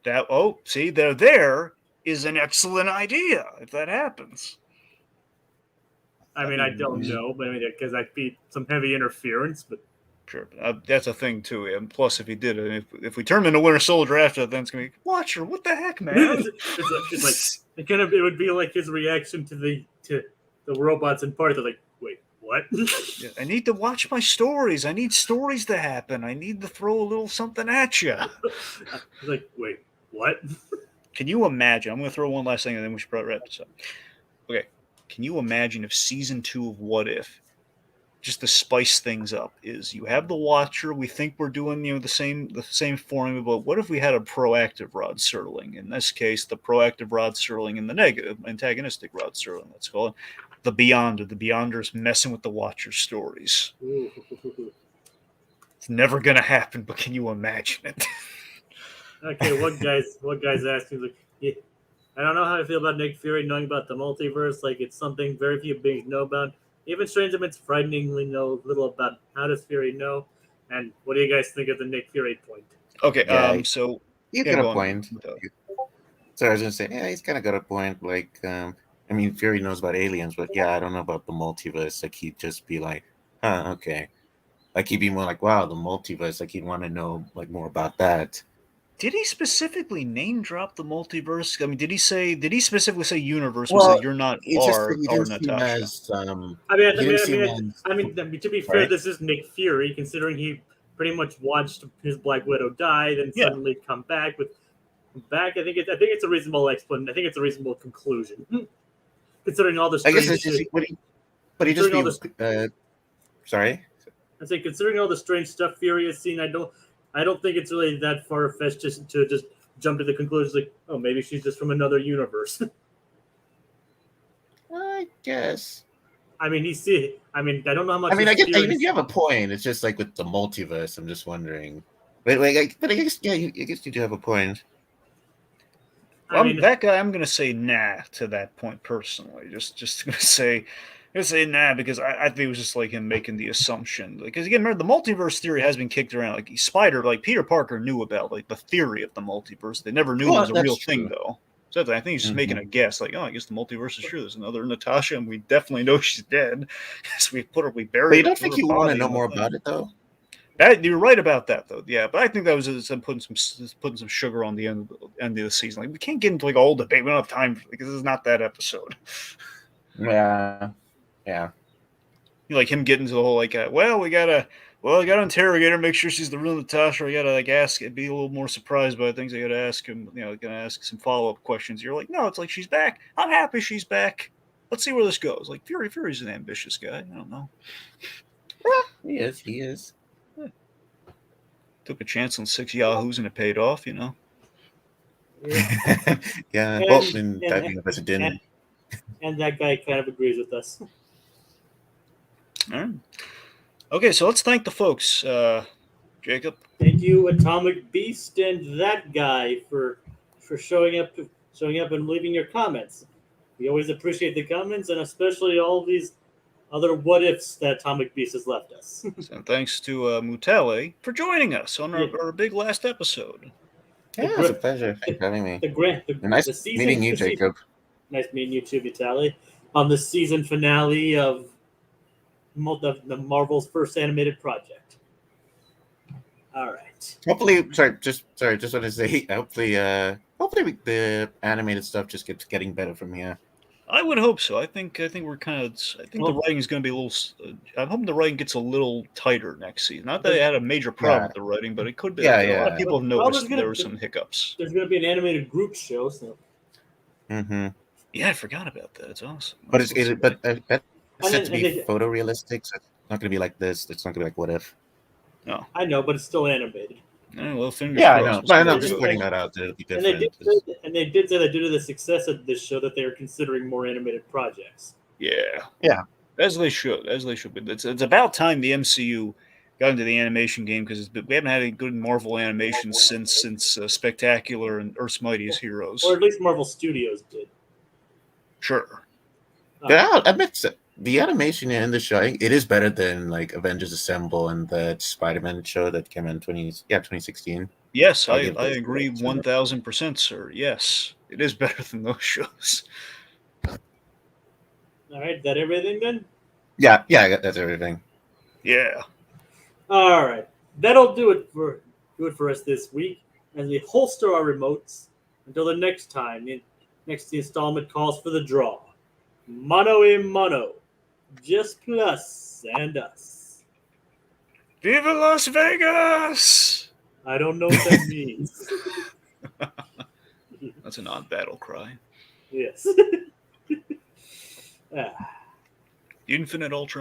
know. See, there is an excellent idea if that happens. I mean, I don't know, but I mean, because I'd be some heavy interference, but sure, that's a thing too. And plus, if he did it, if we turn him into Winter Soldier after that, then it's gonna be Watcher. What the heck, man? it's like it would be like his reaction to the robots in part. They're like, wait, what? Yeah, I need to watch my stories. I need stories to happen. I need to throw a little something at you. Like, wait, what? Can you imagine? I'm going to throw one last thing, and then we should probably wrap this up. Okay. Can you imagine if season 2 of What If, just to spice things up, is you have the Watcher? We think we're doing the same formula, but what if we had a proactive Rod Serling? In this case, the proactive Rod Serling and the negative antagonistic Rod Serling. Let's call it the Beyonder. The Beyonder's messing with the Watcher's stories. Ooh. It's never gonna happen, but can you imagine it? Okay, what guys asking like, yeah, I don't know how I feel about Nick Fury knowing about the multiverse. Like, it's something very few beings know about. Even Strange Elements frighteningly know little about. How does Fury know? And what do you guys think of the Nick Fury point? Okay, so he's got a point. So I was gonna say, yeah, he's kind of got a point. Like, I mean, Fury knows about aliens, but yeah, I don't know about the multiverse. Like, he'd just be like, okay. Like, he'd be more like, wow, the multiverse. Like, he'd want to know like more about that. Did he specifically name drop the multiverse? I mean, did he specifically say universe? Well, was that you're not or Natasha? I mean, to be fair, this is Nick Fury, considering he pretty much watched his Black Widow die, then suddenly come back. I think it's a reasonable explanation. I think it's a reasonable conclusion, considering all the. I guess it's just, but he just be. Sorry. I say, considering all the strange stuff Fury has seen, I don't think it's really that far-fetched to just jump to the conclusion like, oh, maybe she's just from another universe. I guess. I mean, I don't know how much. I mean, I guess you have a point. It's just like with the multiverse. I'm just wondering. But I guess I guess you do have a point. That guy, I'm gonna say nah to that point personally. Just gonna say nah, because I think it was just like him making the assumption. Because again, remember, the multiverse theory has been kicked around. Like Peter Parker knew about like the theory of the multiverse. They never knew it was a real thing though. So I think he's just making a guess. Like, oh, I guess the multiverse is true. There's another Natasha, and we definitely know she's dead. So we buried her. But you don't think you want to know more about it though? You're right about that, though. Yeah, but I think that was putting some sugar on the end of the season. Like, we can't get into like all debate. We don't have time because this is not that episode. Yeah. You like him getting to the whole like, we gotta interrogate her, make sure she's the real Natasha. We gotta like ask, be a little more surprised by things. I gotta ask him, gonna ask some follow-up questions. You're like, no, it's like she's back. I'm happy she's back. Let's see where this goes. Like Fury's an ambitious guy. I don't know. He is. Took a chance on 6 Yahoos and it paid off, Yeah. And that guy kind of agrees with us. All right. Okay, so let's thank the folks, Jacob. Thank you, Atomic Beast, and that guy for showing up and leaving your comments. We always appreciate the comments, and especially all these other what ifs that Atomic Beast has left us. And thanks to Mutale for joining us on our big last episode. Yeah, it's a pleasure. Thanks for having me. Nice the season, meeting you, the season- Jacob. Nice meeting you too, Vitaly. On the season finale of the Marvel's first animated project. All right. Hopefully, just want to say, hopefully, the animated stuff just keeps getting better from here. I would hope so. I think we're kind of. I think the writing is going to be a little. I'm hoping the writing gets a little tighter next season. Not that I had a major problem with the writing, but it could be. Yeah, A lot of people have noticed there were some hiccups. There's going to be an animated group show, so. Mm-hmm. Yeah, I forgot about that. It's awesome. But it's set to be photorealistic, so it's not going to be like this. It's not going to be like What If. No, I know, but it's still animated. Well, fingers Yeah, crossed. I know. But I'm just pointing that out to be different. And they did say that due to the success of this show, that they are considering more animated projects. Yeah. As they should. But it's about time the MCU got into the animation game, because we haven't had any good Marvel animation since Spectacular and Earth's Mightiest Heroes. Or at least Marvel Studios did. Sure. Yeah, I'll admit the animation in the show, it is better than like Avengers Assemble and that Spider-Man show that came in 2016. Yes, I agree 1,000%, sir. Yes, it is better than those shows. All right, is that everything then? Yeah, that's everything. Yeah. All right, that'll do it for us this week as we holster our remotes until the next time. Next installment calls for the draw. Mano a mano, just Plus and Us. Viva Las Vegas! I don't know what that means. That's an odd battle cry. Yes. Infinite Ultron.